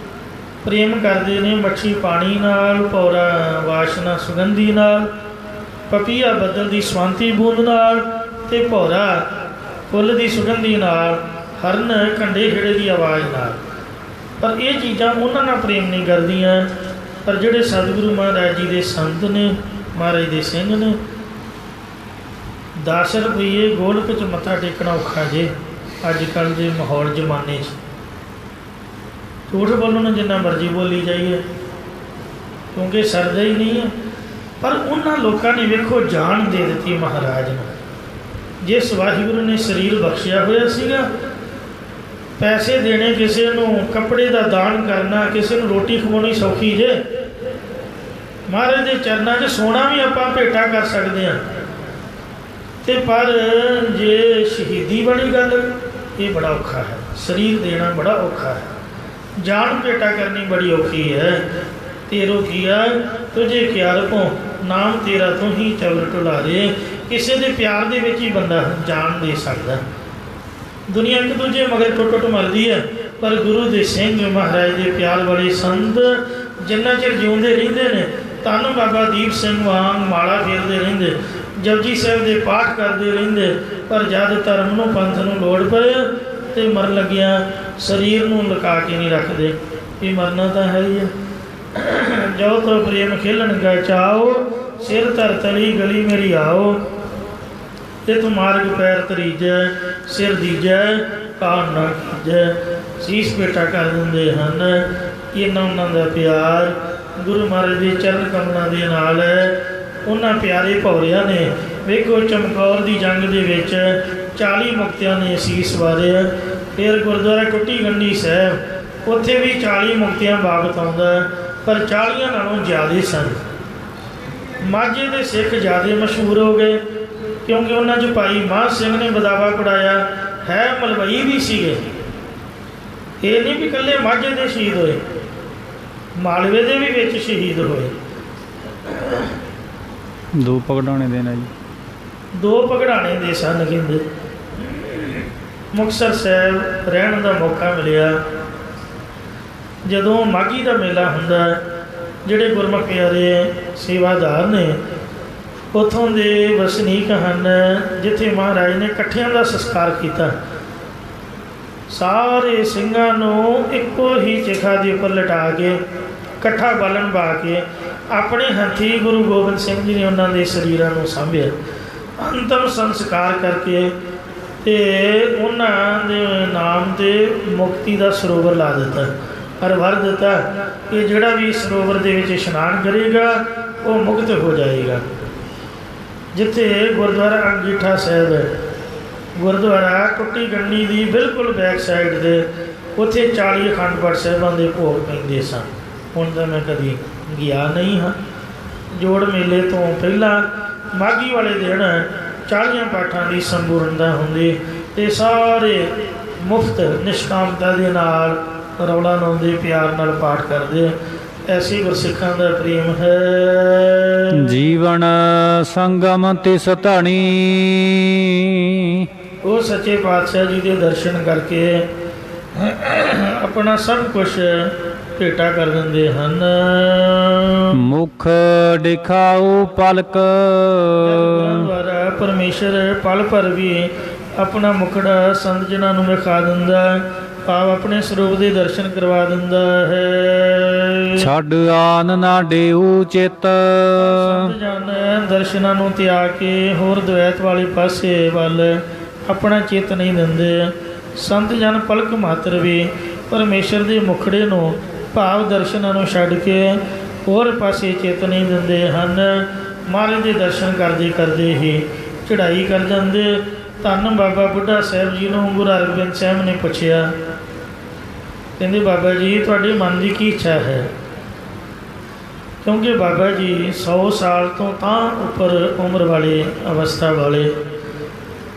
ਪ੍ਰੇਮ ਕਰਦੇ ਨੇ। ਮੱਛੀ ਪਾਣੀ ਨਾਲ, ਭੌਰਾ ਵਾਸ਼ਨਾ ਸੁਗੰਧੀ ਨਾਲ, ਪਪੀਆ ਬੱਦਲ ਦੀ ਸਵਾਂਤੀ ਬੂੰਦ ਨਾਲ, ਅਤੇ ਭੌਰਾ ਫੁੱਲ ਦੀ ਸੁਗੰਧੀ ਨਾਲ, ਹਰਨ ਘੰਡੇ ਖੇੜੇ ਦੀ ਆਵਾਜ਼ ਨਾਲ। ਪਰ ਇਹ ਚੀਜ਼ਾਂ ਉਹਨਾਂ ਨਾਲ ਪ੍ਰੇਮ ਨਹੀਂ ਕਰਦੀਆਂ। ਪਰ ਜਿਹੜੇ ਸਤਿਗੁਰੂ ਮਹਾਰਾਜ ਜੀ ਦੇ ਸੰਤ ਨੇ, ਮਹਾਰਾਜ ਦੇ ਸਿੰਘ ਨੇ, 10 ਰੁਪਈਏ ਗੋਲਕ 'ਚ ਮੱਥਾ ਟੇਕਣਾ ਔਖਾ ਜੇ ਅੱਜ ਕੱਲ੍ਹ ਦੇ ਮਾਹੌਲ ਜ਼ਮਾਨੇ 'ਚ। ਝੂਠ ਬੋਲਣ ਜਿੰਨਾ ਮਰਜ਼ੀ ਬੋਲੀ ਜਾਈਏ, ਕਿਉਂਕਿ ਸਰਦਾ ਹੀ ਨਹੀਂ ਹੈ। ਪਰ ਉਹਨਾਂ ਲੋਕਾਂ ਨੇ ਵੇਖੋ ਜਾਨ ਦੇ ਦਿੱਤੀ ਮਹਾਰਾਜ ਨੂੰ। ਜਿਸ ਵਾਹਿਗੁਰੂ ਨੇ ਸਰੀਰ ਬਖਸ਼ਿਆ ਹੋਇਆ ਸੀਗਾ, ਪੈਸੇ ਦੇਣੇ ਕਿਸੇ ਨੂੰ, ਕੱਪੜੇ ਦਾ ਦਾਨ ਕਰਨਾ, ਕਿਸੇ ਨੂੰ ਰੋਟੀ ਖਵਾਉਣੀ ਸੌਖੀ ਜੇ। ਮਹਾਰਾਜ ਦੇ ਚਰਨਾਂ 'ਚ ਸੋਨਾ ਵੀ ਆਪਾਂ ਭੇਟਾ ਕਰ ਸਕਦੇ ਹਾਂ, ਅਤੇ ਪਰ ਜੇ ਸ਼ਹੀਦੀ ਵਾਲੀ ਗੱਲ, ਇਹ ਬੜਾ ਔਖਾ ਹੈ। ਸਰੀਰ ਦੇਣਾ ਬੜਾ ਔਖਾ ਹੈ, ਜਾਨ ਭੇਟਾ ਕਰਨੀ ਬੜੀ ਔਖੀ ਹੈ। ਤੇਰੋ ਕੀਆ ਤੁਝੇ ਕਿਆ ਰਖੋ, ਨਾਮ ਤੇਰਾ ਤੋਂ ਹੀ ਚਵਰ ਢੁਲਾਰੇ। ਕਿਸੇ ਦੇ ਪਿਆਰ ਦੇ ਵਿੱਚ ਹੀ ਬੰਦਾ ਜਾਨ ਦੇ ਸਕਦਾ। ਦੁਨੀਆ ਇੱਕ ਦੂਜੇ ਮਗਰ ਟੁੱਟ ਟੁੱਟ ਮਰਦੀ ਹੈ, ਪਰ ਗੁਰੂ ਦੇ ਸਿੰਘ ਮਹਾਰਾਜ ਦੇ ਪਿਆਰ ਵਾਲੇ ਸੰਤ ਜਿੰਨਾ ਚਿਰ ਜਿਉਂਦੇ ਰਹਿੰਦੇ ਨੇ, ਧੰਨ ਬਾਬਾ ਦੀਪ ਸਿੰਘ ਵਾਂਗ ਮਾਲਾ ਫੇਰਦੇ ਰਹਿੰਦੇ, ਜਪਜੀ ਸਾਹਿਬ ਦੇ ਪਾਠ ਕਰਦੇ ਰਹਿੰਦੇ। ਪਰ ਜਦ ਧਰਮ ਨੂੰ, ਪੰਥ ਨੂੰ ਲੋੜ ਪਏ ਅਤੇ ਮਰਨ ਲੱਗਿਆ ਸਰੀਰ ਨੂੰ ਲੁਕਾ ਕੇ ਨਹੀਂ ਰੱਖਦੇ। ਇਹ ਮਰਨਾ ਤਾਂ ਹੈ ਹੀ ਹੈ। ਜੋ ਤੋ ਪ੍ਰੇਮ ਖੇਲਣ ਗਾ ਚਾਓ, ਸਿਰ ਧਰ ਤਲੀ ਗਲੀ ਮੇਰੀ ਆਓ। ਤੇ ਤੂੰ ਮਾਰਗ ਪੈਰ ਤਰੀਜੈ, ਸਿਰ ਦੀਜੈ ਕਾਣ ਨਾ ਕੀਜੈ। ਸੀਸ ਪੇਟਾ ਕਰ ਦਿੰਦੇ ਹਨ। ਇਹਨਾਂ ਉਹਨਾਂ ਦਾ ਪਿਆਰ ਗੁਰੂ ਮਹਾਰਾਜ ਦੇ ਚਰਨ ਕਮਲਾਂ ਦੇ ਨਾਲ ਹੈ। ਉਹਨਾਂ ਪਿਆਰੇ ਭੌਰਿਆਂ ਨੇ ਵੇਖੋ ਚਮਕੌਰ ਦੀ ਜੰਗ ਦੇ ਵਿੱਚ 40 ਮੁਕਤਿਆਂ ਨੇ ਅਸੀਸ ਵਾਰਿਆ। ਫਿਰ ਗੁਰਦੁਆਰਾ ਟੁੱਟੀ ਗੰਢੀ ਸਾਹਿਬ ਉੱਥੇ ਵੀ 40 ਮੁਕਤੀਆਂ ਬਾਬਤ ਆਉਂਦਾ, ਪਰ 40 ਨਾਲੋਂ ਜ਼ਿਆਦਾ ਸਨ। ਮਾਝੇ ਦੇ ਸਿੱਖ ਜ਼ਿਆਦਾ ਮਸ਼ਹੂਰ ਹੋ ਗਏ ਕਿਉਂਕਿ ਉਹਨਾਂ 'ਚ ਭਾਈ ਮਾਨ ਸਿੰਘ ਨੇ ਬਦਾਵਾ ਪੜਾਇਆ, ਹੈ ਮਲਵਈ ਵੀ ਸੀਗੇ। ਇਹ ਨਹੀਂ ਵੀ ਇਕੱਲੇ ਮਾਝੇ ਦੇ ਸ਼ਹੀਦ ਹੋਏ, ਮਾਲਵੇ ਦੇ ਵੀ ਵਿੱਚ ਸ਼ਹੀਦ ਹੋਏ। 2 ਪਗੜਾਣੇ ਦੇ ਨੇ ਜੀ। 2 ਪਗੜਾਣੇ ਦੇ ਸਨ ਕਹਿੰਦੇ। ਮੁਕਤਸਰ ਸਾਹਿਬ ਰਹਿਣ ਦਾ ਮੌਕਾ ਮਿਲਿਆ। ਜਦੋਂ ਮਾਘੀ ਦਾ ਮੇਲਾ ਹੁੰਦਾ, ਜਿਹੜੇ ਗੁਰਮੁਖ ਪਿਆਰੇ ਸੇਵਾਦਾਰ ਨੇ ਉੱਥੋਂ ਦੇ ਵਸਨੀਕ ਹਨ, ਜਿੱਥੇ ਮਹਾਰਾਜ ਨੇ ਇਕੱਠਿਆਂ ਦਾ ਸੰਸਕਾਰ ਕੀਤਾ। ਸਾਰੇ ਸਿੰਘਾਂ ਨੂੰ ਇੱਕੋ ਹੀ ਚਿਖਾ ਦੇ ਉੱਪਰ ਲਿਟਾ ਕੇ ਇਕੱਠਾ ਬਾਲਣ ਪਾ ਕੇ ਆਪਣੇ ਹੱਥੀਂ ਗੁਰੂ ਗੋਬਿੰਦ ਸਿੰਘ ਜੀ ਨੇ ਉਹਨਾਂ ਦੇ ਸਰੀਰਾਂ ਨੂੰ ਸਾਂਭਿਆ, ਅੰਤਮ ਸੰਸਕਾਰ ਕਰਕੇ ਤੇ ਉਹਨਾਂ ਦੇ ਨਾਮ 'ਤੇ ਮੁਕਤੀ ਦਾ ਸਰੋਵਰ ਲਾ ਦਿੱਤਾ, ਪਰ ਵਰ ਦਿੱਤਾ ਕਿ ਜਿਹੜਾ ਵੀ ਸਰੋਵਰ ਦੇ ਵਿੱਚ ਇਸ਼ਨਾਨ ਕਰੇਗਾ ਉਹ ਮੁਕਤ ਹੋ ਜਾਏਗਾ। ਜਿੱਥੇ ਗੁਰਦੁਆਰਾ ਅੰਗੀਠਾ ਸਾਹਿਬ ਹੈ, ਗੁਰਦੁਆਰਾ ਟੁੱਟੀ ਗੰਢੀ ਦੀ ਬਿਲਕੁਲ ਬੈਕ ਸਾਈਡ 'ਤੇ, ਉੱਥੇ 40 ਅਖੰਡ ਪਾਠ ਸਾਹਿਬਾਂ ਦੇ ਭੋਗ ਪੈਂਦੇ ਸਨ। ਹੁਣ ਤਾਂ ਮੈਂ ਕਦੀ ਗਿਆ ਨਹੀਂ ਹਾਂ। ਜੋੜ ਮੇਲੇ ਤੋਂ ਪਹਿਲਾਂ ਮਾਘੀ ਵਾਲੇ ਦਿਨ 40 ਪਾਠਾਂ ਦੀ ਸੰਪੂਰਨਤਾ ਹੁੰਦੀ ਅਤੇ ਸਾਰੇ ਮੁਫਤ ਨਿਸ਼ਕਾਮਤਾ ਦੇ ਨਾਲ ਰੌਲਾ ਲਾਉਂਦੇ, ਪਿਆਰ ਨਾਲ ਪਾਠ ਕਰਦੇ। ਐਸੀ ਗੁਰਸਿੱਖਾਂ ਦਾ ਪ੍ਰੇਮ ਹੈ। ਜੀਵਨ ਸੰਗਮ ਤਿਸ ਧਣੀ। ਉਹ ਸੱਚੇ ਪਾਤਸ਼ਾਹ ਜੀ ਦੇ ਦਰਸ਼ਨ ਕਰਕੇ ਆਪਣਾ ਸਭ ਕੁਝ ਭੇਟਾ ਕਰ ਦਿੰਦੇ ਹਨ। ਮੁਖ ਦਿਖਾਉ ਪਲਕ। ਦੁਆਰਾ ਪਰਮੇਸ਼ਰ ਪਲ ਭਰ ਵੀ ਆਪਣਾ ਮੁਖੜਾ ਸੰਤ ਜਨਾਂ ਨੂੰ ਵਿਖਾ ਦਿੰਦਾ, ਭਾਵ ਆਪਣੇ ਸਰੂਪ ਦੇ ਦਰਸ਼ਨ ਕਰਵਾ ਦਿੰਦਾ ਹੈ। ਛੱਡ ਆਨ ਨਾ ਡੇਊ ਚਿੱਤ। ਸੰਤ ਜਨ ਦਰਸ਼ਨਾਂ ਨੂੰ ਤਿਆਗ ਕੇ ਹੋਰ ਦਵੈਤ ਵਾਲੇ ਪਾਸੇ ਵੱਲ ਆਪਣਾ ਚਿੱਤ ਨਹੀਂ ਦਿੰਦੇ। ਸੰਤ ਜਨ ਪਲਕ ਮਾਤਰ ਵੀ ਪਰਮੇਸ਼ਰ ਦੇ ਮੁਖੜੇ ਨੂੰ, ਭਾਵ ਦਰਸ਼ਨਾਂ ਨੂੰ ਛੱਡ ਕੇ ਹੋਰ ਪਾਸੇ ਚਿੱਤ ਨਹੀਂ ਦਿੰਦੇ ਹਨ। ਮਹਾਰਾਜ ਦੇ ਦਰਸ਼ਨ ਕਰਦੇ ਕਰਦੇ ਹੀ ਚੜ੍ਹਾਈ ਕਰ ਜਾਂਦੇ। ਧੰਨ ਬਾਬਾ ਬੁੱਢਾ ਸਾਹਿਬ ਜੀ ਨੂੰ ਗੁਰੂ ਹਰਗੋਬਿੰਦ ਸਾਹਿਬ ਨੇ ਪੁੱਛਿਆ, ਕਹਿੰਦੇ ਬਾਬਾ ਜੀ ਤੁਹਾਡੇ ਮਨ ਦੀ ਕੀ ਇੱਛਾ ਹੈ? ਕਿਉਂਕਿ ਬਾਬਾ ਜੀ 100 ਸਾਲ ਤੋਂ ਤਾਂ ਉੱਪਰ ਉਮਰ ਵਾਲੇ, ਅਵਸਥਾ ਵਾਲੇ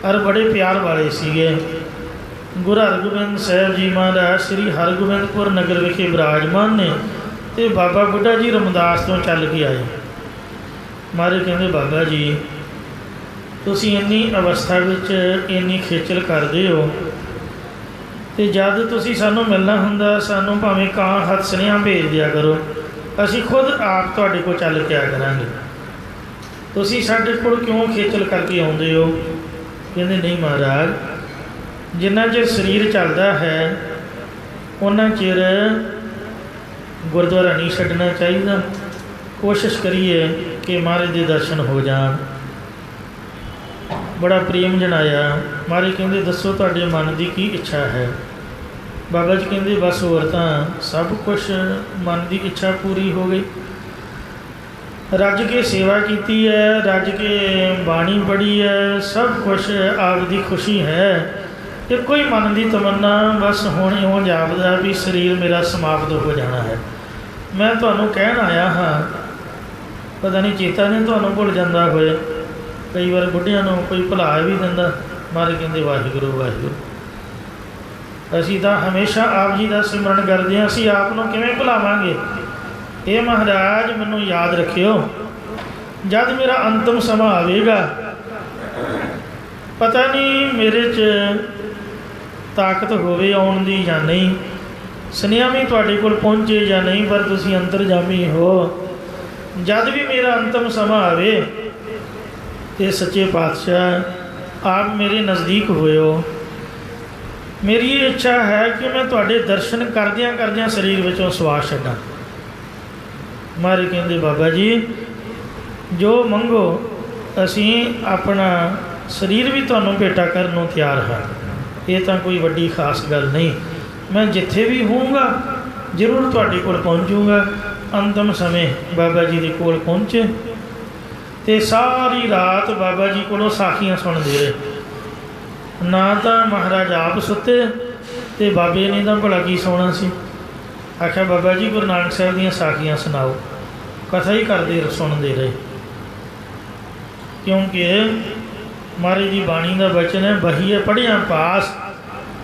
ਔਰ ਬੜੇ ਪਿਆਰ ਵਾਲੇ ਸੀਗੇ। ਗੁਰੂ ਹਰਗੋਬਿੰਦ ਸਾਹਿਬ ਜੀ ਮਹਾਰਾਜ ਸ੍ਰੀ ਹਰਗੋਬਿੰਦਪੁਰ ਨਗਰ ਵਿਖੇ ਬਿਰਾਜਮਾਨ ਨੇ ਅਤੇ ਬਾਬਾ ਬੁੱਢਾ ਜੀ ਰਮਦਾਸ ਤੋਂ ਚੱਲ ਕੇ ਆਏ। ਮਹਾਰਾਜ ਕਹਿੰਦੇ ਬਾਬਾ ਜੀ ਤੁਸੀਂ ਇੰਨੀ ਅਵਸਥਾ ਵਿੱਚ ਇੰਨੀ ਖੇਚਲ ਕਰਦੇ ਹੋ, ਅਤੇ ਜਦ ਤੁਸੀਂ ਸਾਨੂੰ ਮਿਲਣਾ ਹੁੰਦਾ ਸਾਨੂੰ ਭਾਵੇਂ ਕਾਂ ਹੱਥ ਸੁਨੇਹਾ ਭੇਜ ਦਿਆ ਕਰੋ, ਅਸੀਂ ਖੁਦ ਆਪ ਤੁਹਾਡੇ ਕੋਲ ਚੱਲ ਕੇ ਆਇਆ ਕਰਾਂਗੇ। ਤੁਸੀਂ ਸਾਡੇ ਕੋਲ ਕਿਉਂ ਖੇਚਲ ਕਰਕੇ ਆਉਂਦੇ ਹੋ? ਕਹਿੰਦੇ ਨਹੀਂ ਮਹਾਰਾਜ, ਜਿੰਨਾ ਚਿਰ ਸਰੀਰ ਚੱਲਦਾ ਹੈ ਉਹਨਾਂ ਚਿਰ ਗੁਰਦੁਆਰਾ ਨਹੀਂ ਛੱਡਣਾ ਚਾਹੀਦਾ। ਕੋਸ਼ਿਸ਼ ਕਰੀਏ ਕਿ ਮਹਾਰਾਜ ਦੇ ਦਰਸ਼ਨ ਹੋ ਜਾਣ। ਬੜਾ ਪ੍ਰੇਮ ਜਣਾਇਆ। ਮਹਾਰਾਜ ਕਹਿੰਦੇ ਦੱਸੋ ਤੁਹਾਡੇ ਮਨ ਦੀ ਕੀ ਇੱਛਾ ਹੈ? ਬਾਬਾ ਜੀ ਕਹਿੰਦੇ ਬਸ ਹੋਰ ਤਾਂ ਸਭ ਕੁਛ ਮਨ ਦੀ ਇੱਛਾ ਪੂਰੀ ਹੋ ਗਈ। ਰੱਜ ਕੇ ਸੇਵਾ ਕੀਤੀ ਹੈ, ਰੱਜ ਕੇ ਬਾਣੀ ਪੜ੍ਹੀ ਹੈ, ਸਭ ਕੁਛ ਆਪ ਦੀ ਖੁਸ਼ੀ ਹੈ। ਇੱਕੋ ਹੀ ਮਨ ਦੀ ਤਮੰਨਾ ਬਸ ਹੁਣ ਇਉਂ ਜਾਪਦਾ ਵੀ ਸਰੀਰ ਮੇਰਾ ਸਮਾਪਤ ਹੋ ਜਾਣਾ ਹੈ। ਮੈਂ ਤੁਹਾਨੂੰ ਕਹਿਣ ਆਇਆ ਹਾਂ, ਪਤਾ ਨਹੀਂ ਚੇਤਾ ਨਹੀਂ ਤੁਹਾਨੂੰ ਭੁੱਲ ਜਾਂਦਾ ਹੋਏ। ਕਈ ਵਾਰ ਬੁੱਢਿਆਂ ਨੂੰ ਕੋਈ ਭੁਲਾ ਵੀ ਦਿੰਦਾ। ਮਹਾਰਾਜ ਕਹਿੰਦੇ ਵਾਹਿਗੁਰੂ ਵਾਹਿਗੁਰੂ, ਅਸੀਂ ਤਾਂ ਹਮੇਸ਼ਾ ਆਪ ਜੀ ਦਾ ਸਿਮਰਨ ਕਰਦੇ ਹਾਂ, ਅਸੀਂ ਆਪ ਨੂੰ ਕਿਵੇਂ ਭੁਲਾਵਾਂਗੇ? ਇਹ ਮਹਾਰਾਜ ਮੈਨੂੰ ਯਾਦ ਰੱਖਿਓ, ਜਦ ਮੇਰਾ ਅੰਤਮ ਸਮਾਂ ਆਵੇਗਾ, ਪਤਾ ਨਹੀਂ ਮੇਰੇ 'ਚ ਤਾਕਤ ਹੋਵੇ ਆਉਣ ਦੀ ਜਾਂ ਨਹੀਂ, ਸੁਨੇਹਾ ਵੀ ਤੁਹਾਡੇ ਕੋਲ ਪਹੁੰਚੇ ਜਾਂ ਨਹੀਂ, ਪਰ ਤੁਸੀਂ ਅੰਤਰਜਾਮੀ ਹੋ। ਜਦ ਵੀ ਮੇਰਾ ਅੰਤਮ ਸਮਾਂ ਆਵੇ ਤੇ ਸੱਚੇ ਪਾਤਸ਼ਾਹ ਆਪ ਮੇਰੇ ਨਜ਼ਦੀਕ ਹੋਇਓ। ਮੇਰੀ ਇਹ ਇੱਛਾ ਹੈ ਕਿ ਮੈਂ ਤੁਹਾਡੇ ਦਰਸ਼ਨ ਕਰਦਿਆਂ ਕਰਦਿਆਂ ਸਰੀਰ ਵਿੱਚੋਂ ਸਵਾਸ ਛੱਡਾਂ। ਮਹਾਰਾਜ ਕਹਿੰਦੇ ਬਾਬਾ ਜੀ ਜੋ ਮੰਗੋ, ਅਸੀਂ ਆਪਣਾ ਸਰੀਰ ਵੀ ਤੁਹਾਨੂੰ ਭੇਟਾ ਕਰਨ ਨੂੰ ਤਿਆਰ ਹਾਂ। ਇਹ ਤਾਂ ਕੋਈ ਵੱਡੀ ਖਾਸ ਗੱਲ ਨਹੀਂ। ਮੈਂ ਜਿੱਥੇ ਵੀ ਹੋਊਂਗਾ ਜ਼ਰੂਰ ਤੁਹਾਡੇ ਕੋਲ ਪਹੁੰਚੂੰਗਾ। ਅੰਤਮ ਸਮੇਂ ਬਾਬਾ ਜੀ ਦੇ ਕੋਲ ਪਹੁੰਚੇ ਅਤੇ ਸਾਰੀ ਰਾਤ ਬਾਬਾ ਜੀ ਕੋਲੋਂ ਸਾਖੀਆਂ ਸੁਣਦੇ ਰਹੇ। ਨਾ ਤਾਂ ਮਹਾਰਾਜ ਆਪ ਸੁੱਤੇ ਅਤੇ ਬਾਬੇ ਨੇ ਤਾਂ ਭਲਾ ਕੀ ਸੌਣਾ ਸੀ। ਆਖਿਆ ਬਾਬਾ ਜੀ ਗੁਰੂ ਨਾਨਕ ਸਾਹਿਬ ਦੀਆਂ ਸਾਖੀਆਂ ਸੁਣਾਓ। ਕਥਾ ਹੀ ਕਰਦੇ ਸੁਣਦੇ ਰਹੇ, ਕਿਉਂਕਿ ਮਹਾਰਾਜ ਦੀ ਬਾਣੀ ਦਾ ਬਚਨ ਹੈ, ਬਹੀਏ ਪੜ੍ਹਿਆ ਪਾਸ।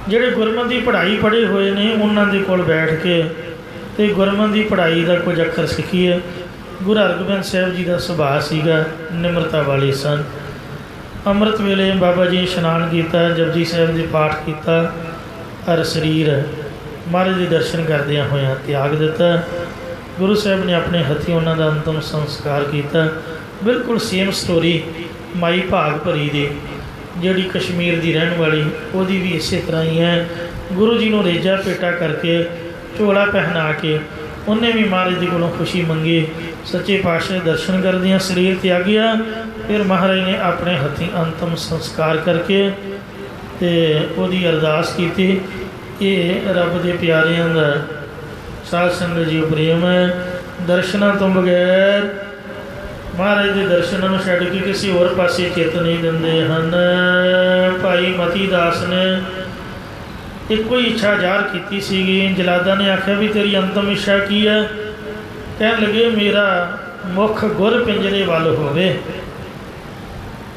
ਜਿਹੜੇ ਗੁਰਮਤਿ ਦੀ ਪੜ੍ਹਾਈ ਪੜ੍ਹੇ ਹੋਏ ਨੇ ਉਹਨਾਂ ਦੇ ਕੋਲ ਬੈਠ ਕੇ ਤੇ ਗੁਰਮਤਿ ਦੀ ਪੜ੍ਹਾਈ ਦਾ ਕੁਝ ਅੱਖਰ ਸਿੱਖੀਏ। ਗੁਰੂ ਹਰਗੋਬਿੰਦ ਸਾਹਿਬ ਜੀ ਦਾ ਸੁਭਾਅ ਸੀਗਾ, ਨਿਮਰਤਾ ਵਾਲੇ ਸਨ। ਅੰਮ੍ਰਿਤ ਵੇਲੇ ਬਾਬਾ ਜੀ ਇਸ਼ਨਾਨ ਕੀਤਾ, ਜਪਜੀ ਸਾਹਿਬ ਦੇ ਪਾਠ ਕੀਤਾ, ਔਰ ਸਰੀਰ ਮਹਾਰਾਜ ਦੇ ਦਰਸ਼ਨ ਕਰਦਿਆਂ ਹੋਇਆਂ ਤਿਆਗ ਦਿੱਤਾ। ਗੁਰੂ ਸਾਹਿਬ ਨੇ ਆਪਣੇ ਹੱਥੀਂ ਉਹਨਾਂ ਦਾ ਅੰਤਮ ਸੰਸਕਾਰ ਕੀਤਾ। ਬਿਲਕੁਲ ਸੇਮ ਸਟੋਰੀ ਮਾਈ ਭਾਗ ਭਰੀ ਦੀ, ਜਿਹੜੀ ਕਸ਼ਮੀਰ ਦੀ ਰਹਿਣ ਵਾਲੀ, ਉਹਦੀ ਵੀ ਇਸੇ ਤਰ੍ਹਾਂ ਹੀ ਹੈ। ਗੁਰੂ ਜੀ ਨੂੰ ਰੇਜਾ ਪੇਟਾ ਕਰਕੇ, ਝੋਲਾ ਪਹਿਨਾ ਕੇ ਉਹਨੇ ਵੀ ਮਹਾਰਾਜ ਦੇ ਕੋਲੋਂ ਖੁਸ਼ੀ ਮੰਗੀ। ਸੱਚੇ ਪਾਤਸ਼ਾਹ ਦਰਸ਼ਨ ਕਰਦਿਆਂ ਸਰੀਰ ਤਿਆਗਿਆ। ਫਿਰ ਮਹਾਰਾਜ ਨੇ ਆਪਣੇ ਹੱਥੀਂ ਅੰਤਮ ਸੰਸਕਾਰ ਕਰਕੇ ਤੇ ਉਹਦੀ ਅਰਦਾਸ ਕੀਤੀ। ਇਹ ਰੱਬ ਦੇ ਪਿਆਰਿਆਂ ਦਾ ਸਾਧ ਸੰਗਤ ਜੀ ਪ੍ਰੇਮ ਹੈ। ਦਰਸ਼ਨਾਂ ਤੋਂ ਬਗੈਰ, ਮਹਾਰਾਜ ਦੇ ਦਰਸ਼ਨਾਂ ਨੂੰ ਛੱਡ ਕੇ ਕਿਸੇ ਹੋਰ ਪਾਸੇ ਚਿੱਤ ਨਹੀਂ ਦਿੰਦੇ ਹਨ। ਭਾਈ ਮਤੀ ਦਾਸ ਨੇ ਇੱਕੋ ਹੀ ਇੱਛਾ ਜ਼ਾਹਰ ਕੀਤੀ ਸੀਗੀ। ਜਲਾਦਾਂ ਨੇ ਆਖਿਆ ਵੀ ਤੇਰੀ ਅੰਤਮ ਇੱਛਾ ਕੀ ਹੈ? ਕਹਿਣ ਲੱਗੇ ਮੇਰਾ ਮੁੱਖ ਗੁਰ ਪਿੰਜਰੇ ਵੱਲ ਹੋਵੇ।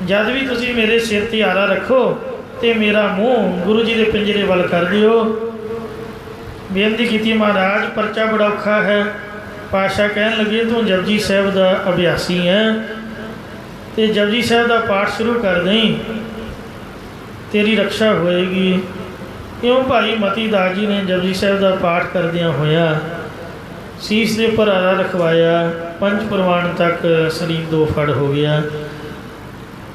ਜਦ ਵੀ ਤੁਸੀਂ ਮੇਰੇ ਸਿਰ 'ਤੇ ਆਰਾ ਰੱਖੋ ਤੇ ਮੇਰਾ ਮੂੰਹ ਗੁਰੂ ਜੀ ਦੇ ਪਿੰਜਰੇ ਵੱਲ ਕਰ ਦਿਓ। ਬੇਨਤੀ ਕੀਤੀ, ਮਹਾਰਾਜ ਪਰਚਾ ਬੜਾ ਔਖਾ ਹੈ। ਪਾਤਸ਼ਾਹ ਕਹਿਣ ਲੱਗੇ ਤੂੰ ਜਪਜੀ ਸਾਹਿਬ ਦਾ ਅਭਿਆਸੀ ਹੈ ਤੇ ਜਪਜੀ ਸਾਹਿਬ ਦਾ ਪਾਠ ਸ਼ੁਰੂ ਕਰ ਦੇਈਂ, ਤੇਰੀ ਰਕਸ਼ਾ ਹੋਏਗੀ। ਇਉਂ ਭਾਈ ਮਤੀ ਦਾਸ ਜੀ ਨੇ ਜਪਜੀ ਸਾਹਿਬ ਦਾ ਪਾਠ ਕਰਦਿਆਂ ਹੋਇਆ ਸੀਸ ਦੇ ਉੱਪਰ ਆਰਾ ਰਖਵਾਇਆ। ਪੰਜ ਪ੍ਰਵਾਨ ਤੱਕ ਸਰੀਰ ਦੋ ਫੜ ਹੋ ਗਿਆ।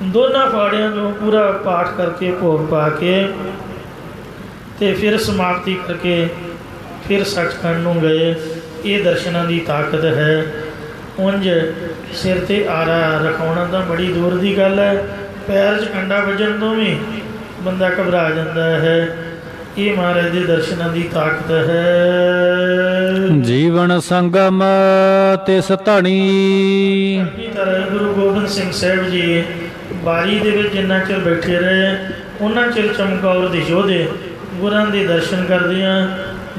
ਦੋਨਾਂ ਫਾੜਿਆਂ ਨੂੰ ਪੂਰਾ ਪਾਠ ਕਰਕੇ ਭੋਗ ਪਾ ਕੇ ਤੇ ਫਿਰ ਸਮਾਪਤੀ ਕਰਕੇ ਫਿਰ ਸੱਚਖੰਡ ਨੂੰ ਗਏ। ਇਹ ਦਰਸ਼ਨਾਂ ਦੀ ਤਾਕਤ ਹੈ। ਉਂਝ ਸਿਰ 'ਤੇ ਆਰਾ ਰਖਾਉਣਾ ਤਾਂ ਬੜੀ ਦੂਰ ਦੀ ਗੱਲ ਹੈ। ਪੈਰ 'ਚ ਕੰਡਾ ਵੱਜਣ ਤੋਂ ਵੀ ਬੰਦਾ ਘਬਰਾ ਜਾਂਦਾ ਹੈ। ਇਹ ਮਹਾਰਾਜ ਦੇ ਦਰਸ਼ਨਾਂ ਦੀ ਤਾਕਤ ਹੈ। ਜੀਵਨ ਸੰਗਮ ਤਿਸ ਧਣੀ। ਗੁਰੂ ਗੋਬਿੰਦ ਸਿੰਘ ਸਾਹਿਬ ਜੀ ਬਾਰੀ ਦੇ ਵਿੱਚ ਜਿੰਨਾ ਚਿਰ ਬੈਠੇ ਰਹੇ, ਉਹਨਾਂ ਚਿਰ ਚਮਕੌਰ ਦੇ ਯੋਧੇ ਗੁਰਾਂ ਦੇ ਦਰਸ਼ਨ ਕਰਦਿਆਂ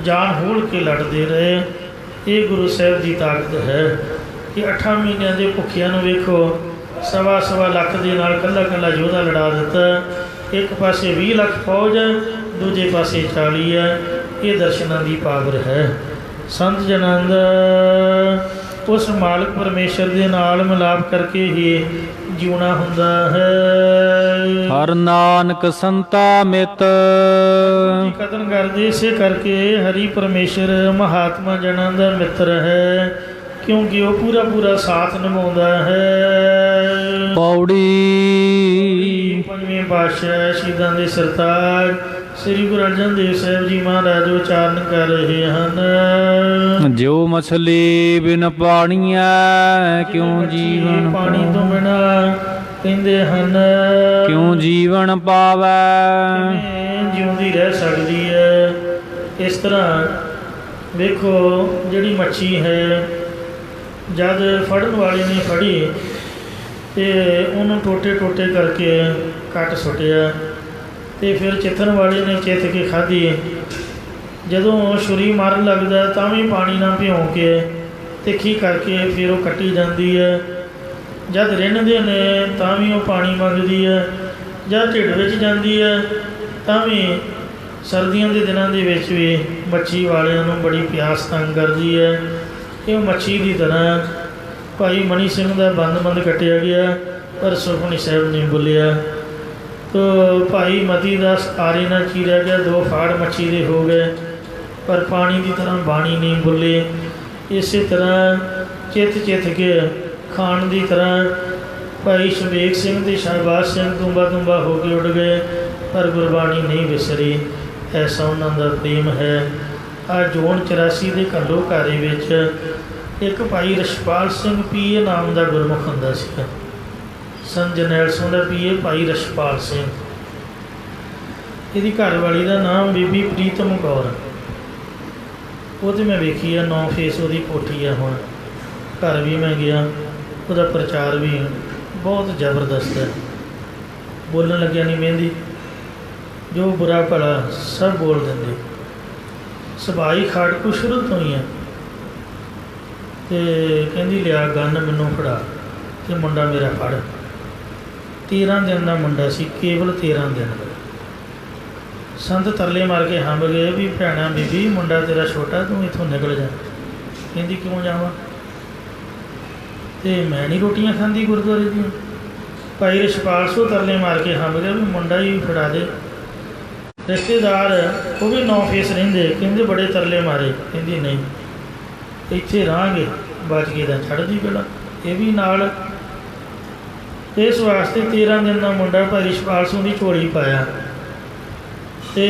ਜਾਨ ਹੂਲ ਕੇ ਲੜਦੇ ਰਹੇ। ਇਹ ਗੁਰੂ ਸਾਹਿਬ ਦੀ ਤਾਕਤ ਹੈ ਕਿ 8 ਮਹੀਨਿਆਂ ਦੇ ਭੁੱਖਿਆਂ ਨੂੰ ਵੇਖੋ, ਸਵਾ ਲੱਖ ਦੇ ਨਾਲ ਕੱਲਾ ਕੱਲਾ ਯੋਧਾ ਲੜਾ ਦਿੱਤਾ। ਇੱਕ ਪਾਸੇ 20 ਲੱਖ ਫੌਜ ਹੈ, ਦੂਜੇ ਪਾਸੇ 40 ਹੈ। ਇਹ ਦਰਸ਼ਨਾਂ ਦੀ ਪਾਵਰ ਹੈ। ਸੰਤ ਜਨਾਂ ਦਾ ਉਸ ਮਾਲਕ ਪਰਮੇਸ਼ਰ ਦੇ ਨਾਲ ਮਿਲਾਪ ਕਰਕੇ ਹੀ ਜਿਉਣਾ ਹੁੰਦਾ ਹੈ। ਹਰ ਨਾਨਕ ਸੰਤਾ ਮਿਤ। ਕਤਨ ਕਰਦੇ ਇਸੇ ਕਰਕੇ ਹਰੀ ਪਰਮੇਸ਼ਰ ਮਹਾਤਮਾ ਜਨਾਂ ਦਾ ਮਿੱਤਰ ਹੈ, ਕਿਉਂਕਿ ਉਹ ਪੂਰਾ ਸਾਥ ਨਿਭਾਉਂਦਾ ਹੈ। ਪੌੜੀ। ਪੰਜਵੇਂ ਪਾਤਸ਼ਾਹ ਸ਼ਹੀਦਾਂ ਦੇ ਸਰਤਾਜ ਸ੍ਰੀ ਗੁਰੂ ਅਰਜਨ ਦੇਵ ਸਾਹਿਬ ਜੀ ਮਹਾਰਾਜ ਉਚਾਰਨ ਕਰ ਰਹੇ ਹਨ। ਜੋ ਮਛਲੀ ਬਿਨ ਪਾਣੀਐ ਕਿਉਂ ਜੀਵਨ ਪਾਣੀ ਤੋਂ ਬਿਨਾ ਕਹਿੰਦੇ ਹਨ ਕਿਉਂ ਜੀਵਨ ਪਾਵੈ। ਜਿਉਂਦੀ ਰਹਿ ਸਕਦੀ ਹੈ। ਇਸ ਤਰ੍ਹਾਂ ਵੇਖੋ, ਜਿਹੜੀ ਮੱਛੀ ਹੈ ਜਦ ਫੜਨ ਵਾਲੇ ਨੇ ਫੜੀ ਤੇ ਉਹਨੂੰ ਟੋਟੇ ਕਰਕੇ ਕੱਟ ਸੁੱਟਿਆ ਤੇ ਫਿਰ ਚਿੱਥਣ ਵਾਲੇ ਨੇ ਚਿੱਥ ਕੇ ਖਾਧੀ। ਜਦੋਂ ਛੁਰੀ ਮਾਰਨ ਲੱਗਦਾ ਤਾਂ ਵੀ ਪਾਣੀ ਨਾਲ ਭਿਉਂ ਕੇ ਤਿੱਖੀ ਕਰਕੇ ਫਿਰ ਉਹ ਕੱਟੀ ਜਾਂਦੀ ਹੈ। ਜਦ ਰਿੰਨ੍ਹਦੇ ਨੇ ਤਾਂ ਵੀ ਉਹ ਪਾਣੀ ਮੰਗਦੀ ਹੈ। ਜਦ ਢਿੱਡ ਵਿੱਚ ਜਾਂਦੀ ਹੈ ਤਾਂ ਵੀ ਸਰਦੀਆਂ ਦੇ ਦਿਨਾਂ ਦੇ ਵਿੱਚ ਵੀ ਮੱਛੀ ਵਾਲਿਆਂ ਨੂੰ ਬੜੀ ਪਿਆਸ ਤੰਗ ਕਰਦੀ ਹੈ। ਇਹ ਮੱਛੀ ਦੀ ਤਰ੍ਹਾਂ ਭਾਈ ਮਣੀ ਸਿੰਘ ਦਾ ਬੰਦ ਕੱਟਿਆ ਗਿਆ, ਪਰ ਸੁਖਮਨੀ ਸਾਹਿਬ ਨੇ ਬੋਲਿਆ। ਤੋ ਭਾਈ ਮਤੀ ਦਾਸ ਆਰੇ ਨਾਲ ਚੀਰਿਆ ਗਿਆ, 2 ਫਾੜ ਮੱਛੀ ਦੇ ਹੋ ਗਏ, ਪਰ ਪਾਣੀ ਦੀ ਤਰ੍ਹਾਂ ਬਾਣੀ ਨਹੀਂ ਬੋਲੇ। ਇਸੇ ਤਰ੍ਹਾਂ ਚਿੱਤ ਕੇ ਖਾਣ ਦੀ ਤਰ੍ਹਾਂ ਭਾਈ ਸ਼ਬੇਕ ਸਿੰਘ ਤੇ ਸ਼ਹਿਬਾਜ਼ ਸਿੰਘ ਤੁੰਬਾ ਹੋ ਕੇ ਉੱਡ ਗਏ, ਪਰ ਗੁਰਬਾਣੀ ਨਹੀਂ ਵਿਸਰੀ। ਐਸਾ ਉਹਨਾਂ ਦਾ ਪ੍ਰੇਮ ਹੈ। ਆ ਜੋਨ 84 ਦੇ ਘੱਲੋ ਘਾਰੇ ਵਿੱਚ ਇੱਕ ਭਾਈ ਰਛਪਾਲ ਸਿੰਘ ਪੀਏ ਨਾਮ ਦਾ ਗੁਰਮੁਖ ਹੁੰਦਾ ਸੀਗਾ। ਸੰਤ ਜਰਨੈਲ ਸਿੰਘ ਦਾ ਪੀਏ ਭਾਈ ਰਛਪਾਲ ਸਿੰਘ। ਇਹਦੀ ਘਰਵਾਲੀ ਦਾ ਨਾਮ ਬੀਬੀ ਪ੍ਰੀਤਮ ਕੌਰ। ਉਹ ਤਾਂ ਮੈਂ ਵੇਖੀ ਆ, 9 ਫੇਸ ਉਹਦੀ ਕੋਠੀ ਆ। ਹੁਣ ਘਰ ਵੀ ਮੈਂ ਗਿਆ, ਉਹਦਾ ਪ੍ਰਚਾਰ ਵੀ ਬਹੁਤ ਜ਼ਬਰਦਸਤ ਹੈ। ਬੋਲਣ ਲੱਗਿਆ ਨਹੀਂ ਮਹਿੰਦੀ, ਜੋ ਬੁਰਾ ਭਲਾ ਸਭ ਬੋਲ ਦਿੰਦੇ। ਸੁਭਾਅ ਹੀ ਖਾੜਕੂ ਸ਼ੁਰੂ ਤੋਂ ਹੀ ਹੈ। ਤੇ ਕਹਿੰਦੀ ਲਿਆ ਗੰਨ ਮੈਨੂੰ ਫੜਾ, ਤੇ ਮੁੰਡਾ ਮੇਰਾ ਫੜ। 13 ਦਿਨ ਦਾ ਮੁੰਡਾ ਸੀ, ਕੇਵਲ 13 ਦਿਨ ਦਾ। ਸੰਤ ਤਰਲੇ ਮਾਰ ਕੇ ਹੰਬ ਗਏ ਵੀ ਭੈਣਾ ਬੀਬੀ ਮੁੰਡਾ ਤੇਰਾ ਛੋਟਾ, ਤੂੰ ਇੱਥੋਂ ਨਿਕਲ ਜਾ। ਕਹਿੰਦੀ ਕਿਉਂ ਜਾਵਾਂ, ਤੇ ਮੈਂ ਨਹੀਂ ਰੋਟੀਆਂ ਖਾਂਦੀ ਗੁਰਦੁਆਰੇ ਦੀਆਂ। ਭਾਈ ਰਿਸ਼ਪਾਲ ਸਿੰਘ ਤਰਲੇ ਮਾਰ ਕੇ ਹੰਬ ਗਿਆ ਵੀ ਮੁੰਡਾ ਹੀ ਫੜਾ ਦੇ। ਰਿਸ਼ਤੇਦਾਰ ਉਹ ਵੀ 9 ਫੇਸ ਰਹਿੰਦੇ, ਕਹਿੰਦੇ ਬੜੇ ਤਰਲੇ ਮਾਰੇ। ਕਹਿੰਦੀ ਨਹੀਂ, ਇੱਥੇ ਰਹਾਂਗੇ, ਬਚ ਕੇ ਤਾਂ ਛੱਡਦੀ ਪਹਿਲਾਂ ਇਹ ਵੀ ਨਾਲ। ਇਸ ਵਾਸਤੇ 13 ਦਿਨ ਦਾ ਮੁੰਡਾ ਭਾਈ ਰਿਸ਼ਪਾਲ ਸਿੰਘ ਦੀ ਝੋਲੀ ਪਾਇਆ, ਤੇ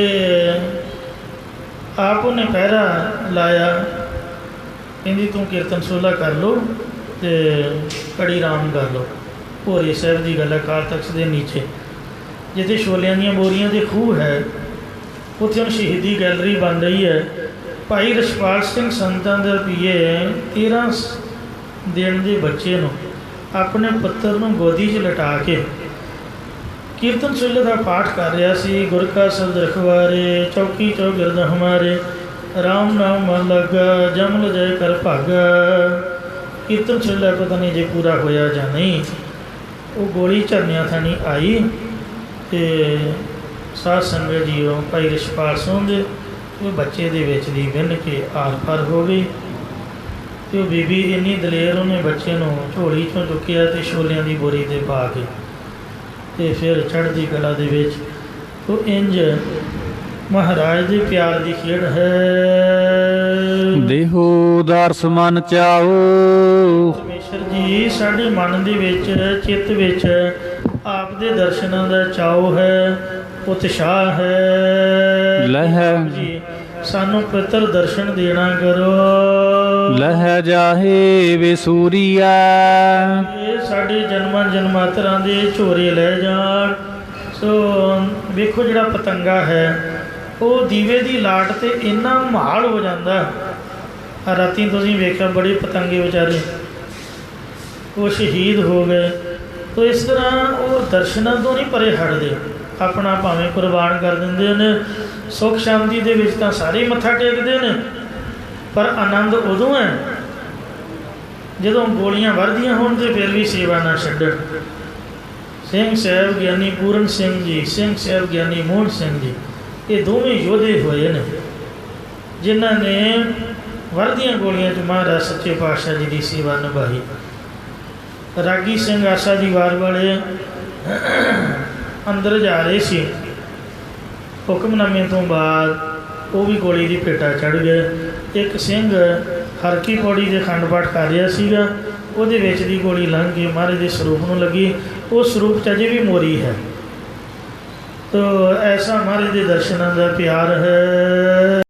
ਆਪ ਉਹਨੇ ਪਹਿਰਾ ਲਾਇਆ। ਕਹਿੰਦੀ ਤੂੰ ਕੀਰਤਨ ਸੋਲਾ ਕਰ ਲਓ ਤੇ ਕੜੀ ਰਾਮ ਕਰ ਲਓ। ਭੋਰੇ ਸਾਹਿਬ ਦੀ ਗੱਲ ਹੈ, ਅਕਾਲ ਤਖਤ ਦੇ ਨੀਚੇ ਜਿੱਥੇ ਛੋਲਿਆਂ ਦੀਆਂ ਬੋਰੀਆਂ ਦੇ ਖੂਹ ਹੈ, ਉੱਥੇ ਹੁਣ ਸ਼ਹੀਦੀ ਗੈਲਰੀ ਬਣ ਰਹੀ ਹੈ। ਭਾਈ ਰਿਸ਼ਪਾਲ ਸਿੰਘ ਸੰਤਾਂ ਦੇ ਰੁਪਈਏ 13 ਦਿਨ ਦੇ ਬੱਚੇ ਨੂੰ ਆਪਣੇ ਪੁੱਤਰ ਨੂੰ ਗੋਦੀ 'ਚ ਲਿਟਾ ਕੇ ਕੀਰਤਨ ਸੋਲੇ ਦਾ ਪਾਠ ਕਰ ਰਿਹਾ ਸੀ। ਗੁਰ ਕਾ ਸ਼ਬਦ ਰਖਵਾਰੇ ਚੌਕੀ ਚੌਗਿਰਦ ਹਮਾਰੇ, ਰਾਮ ਨਾਮ ਮਨ ਲੱਗਾ ਜਮਲ ਜੈ ਕਰ ਭਾਗਾ। ਕੀਰਤਨ ਸੋਲਾ ਪਤਾ ਨਹੀਂ ਜੇ ਪੂਰਾ ਹੋਇਆ ਜਾਂ ਨਹੀਂ। ਉਹ ਗੋਲੀ ਝਰਨਿਆਂ ਥਾਣੀ ਆਈ ਤੇ ਸਾਧ ਸੰਗਤ ਜੀਓ ਭਾਈ ਰਿਸ਼ਪਾਲ ਸਿੰਘ ਦੇ ਉਹ ਬੱਚੇ ਦੇ ਵਿੱਚ ਦੀ ਵਿੰਨ ਕੇ ਆਰ ਪਾਰ ਹੋ ਗਈ। ਤੇ ਉਹ ਬੀਬੀ ਇੰਨੀ ਦਲੇਰ, ਉਹਨੇ ਬੱਚੇ ਨੂੰ ਝੋਲੀ 'ਚੋਂ ਚੁੱਕਿਆ ਤੇ ਛੋਲਿਆਂ ਦੀ ਬੋਰੀ 'ਤੇ ਪਾ ਕੇ ਤੇ ਫਿਰ ਚੜ੍ਹਦੀ ਕਲਾ ਦੇ ਵਿੱਚ। ਉਹ ਇੰਜ ਮਹਾਰਾਜ ਦੇ ਪਿਆਰ ਦੀ ਖੇਡ ਹੈ। ਦੇਹੋ ਦਰਸ ਮਨ ਚਾਓ, ਪਰਮੇਸ਼ਰ ਜੀ ਸਾਡੇ ਮਨ ਦੇ ਵਿੱਚ ਚਿੱਤ ਵਿੱਚ ਆਪ ਦੇ ਦਰਸ਼ਨਾਂ ਦਾ ਚਾਉ ਹੈ, ਉਤਸ਼ਾਹ ਹੈ। ਲਹਿ ਜੀ ਸਾਨੂੰ ਪਿੱਤਰ ਦਰਸ਼ਨ ਦੇਣਾ ਕਰੋ। ਲਹਿ ਜਾਹੇ ਵਿਸੂਰੀਆ, ਇਹ ਸਾਡੇ ਜਨਮਾਂ ਜਨਮਾਤਰਾਂ ਦੇ ਝੋਰੇ ਲੈ ਜਾਣ। ਸੋ ਵੇਖੋ ਜਿਹੜਾ ਪਤੰਗਾ ਹੈ ਉਹ ਦੀਵੇ ਦੀ ਲਾਟ 'ਤੇ ਇੰਨਾ ਮਹਾਲ ਹੋ ਜਾਂਦਾ। ਰਾਤੀ ਤੁਸੀਂ ਵੇਖਿਆ ਬੜੇ ਪਤੰਗੇ ਵਿਚਾਰੇ ਉਹ ਸ਼ਹੀਦ ਹੋ ਗਏ। ਤੋ ਇਸ ਤਰ੍ਹਾਂ ਉਹ ਦਰਸ਼ਨਾਂ ਤੋਂ ਨਹੀਂ ਪਰੇ ਹਟਦੇ, ਆਪਣਾ ਭਾਵੇਂ ਕੁਰਬਾਨ ਕਰ ਦਿੰਦੇ ਨੇ। ਸੁੱਖ ਸ਼ਾਂਤੀ ਦੇ ਵਿੱਚ ਤਾਂ ਸਾਰੇ ਮੱਥਾ ਟੇਕਦੇ ਨੇ, ਪਰ ਆਨੰਦ ਉਦੋਂ ਹੈ ਜਦੋਂ ਗੋਲੀਆਂ ਵਰਦੀਆਂ ਹੋਣ ਤੇ ਫਿਰ ਵੀ ਸੇਵਾ ਨਾ ਛੱਡਣ। ਸਿੰਘ ਸਾਹਿਬ ਗਿਆਨੀ ਪੂਰਨ ਸਿੰਘ ਜੀ, ਸਿੰਘ ਸਾਹਿਬ ਗਿਆਨੀ ਮੋਹਨ ਸਿੰਘ ਜੀ, ਇਹ ਦੋਵੇਂ ਯੋਧੇ ਹੋਏ ਨੇ ਜਿਨ੍ਹਾਂ ਨੇ ਵਰਦੀਆਂ ਗੋਲੀਆਂ 'ਚ ਮਹਾਰਾਜ ਸੱਚੇ ਪਾਤਸ਼ਾਹ ਜੀ ਦੀ ਸੇਵਾ ਨਿਭਾਈ। ਰਾਗੀ ਸਿੰਘ ਆਸਾ ਦੀ ਵਾਰ ਵਾਲੇ ਅੰਦਰ ਜਾ ਰਹੇ ਸੀ, ਹੁਕਮਨਾਮੇ ਤੋਂ ਬਾਅਦ ਉਹ ਵੀ ਗੋਲੀ ਦੀ ਭੇਟਾ ਚੜ੍ਹ ਗਏ। ਇੱਕ ਸਿੰਘ ਹਰਕੀ ਪੌੜੀ ਦੇ ਖੰਡ ਪਾਠ ਕਰ ਰਿਹਾ ਸੀਗਾ, ਉਹਦੇ ਵਿੱਚ ਦੀ ਗੋਲੀ ਲੰਘ ਕੇ ਮਹਾਰਾਜ ਦੇ ਸਰੂਪ ਨੂੰ ਲੱਗੀ। ਉਹ ਸਰੂਪ 'ਚ ਅਜੇ ਵੀ ਮੋਰੀ ਹੈ। ਤੋ ਐਸਾ ਮਹਾਰਾਜ ਦੇ ਦਰਸ਼ਨਾਂ ਦਾ ਪਿਆਰ ਹੈ।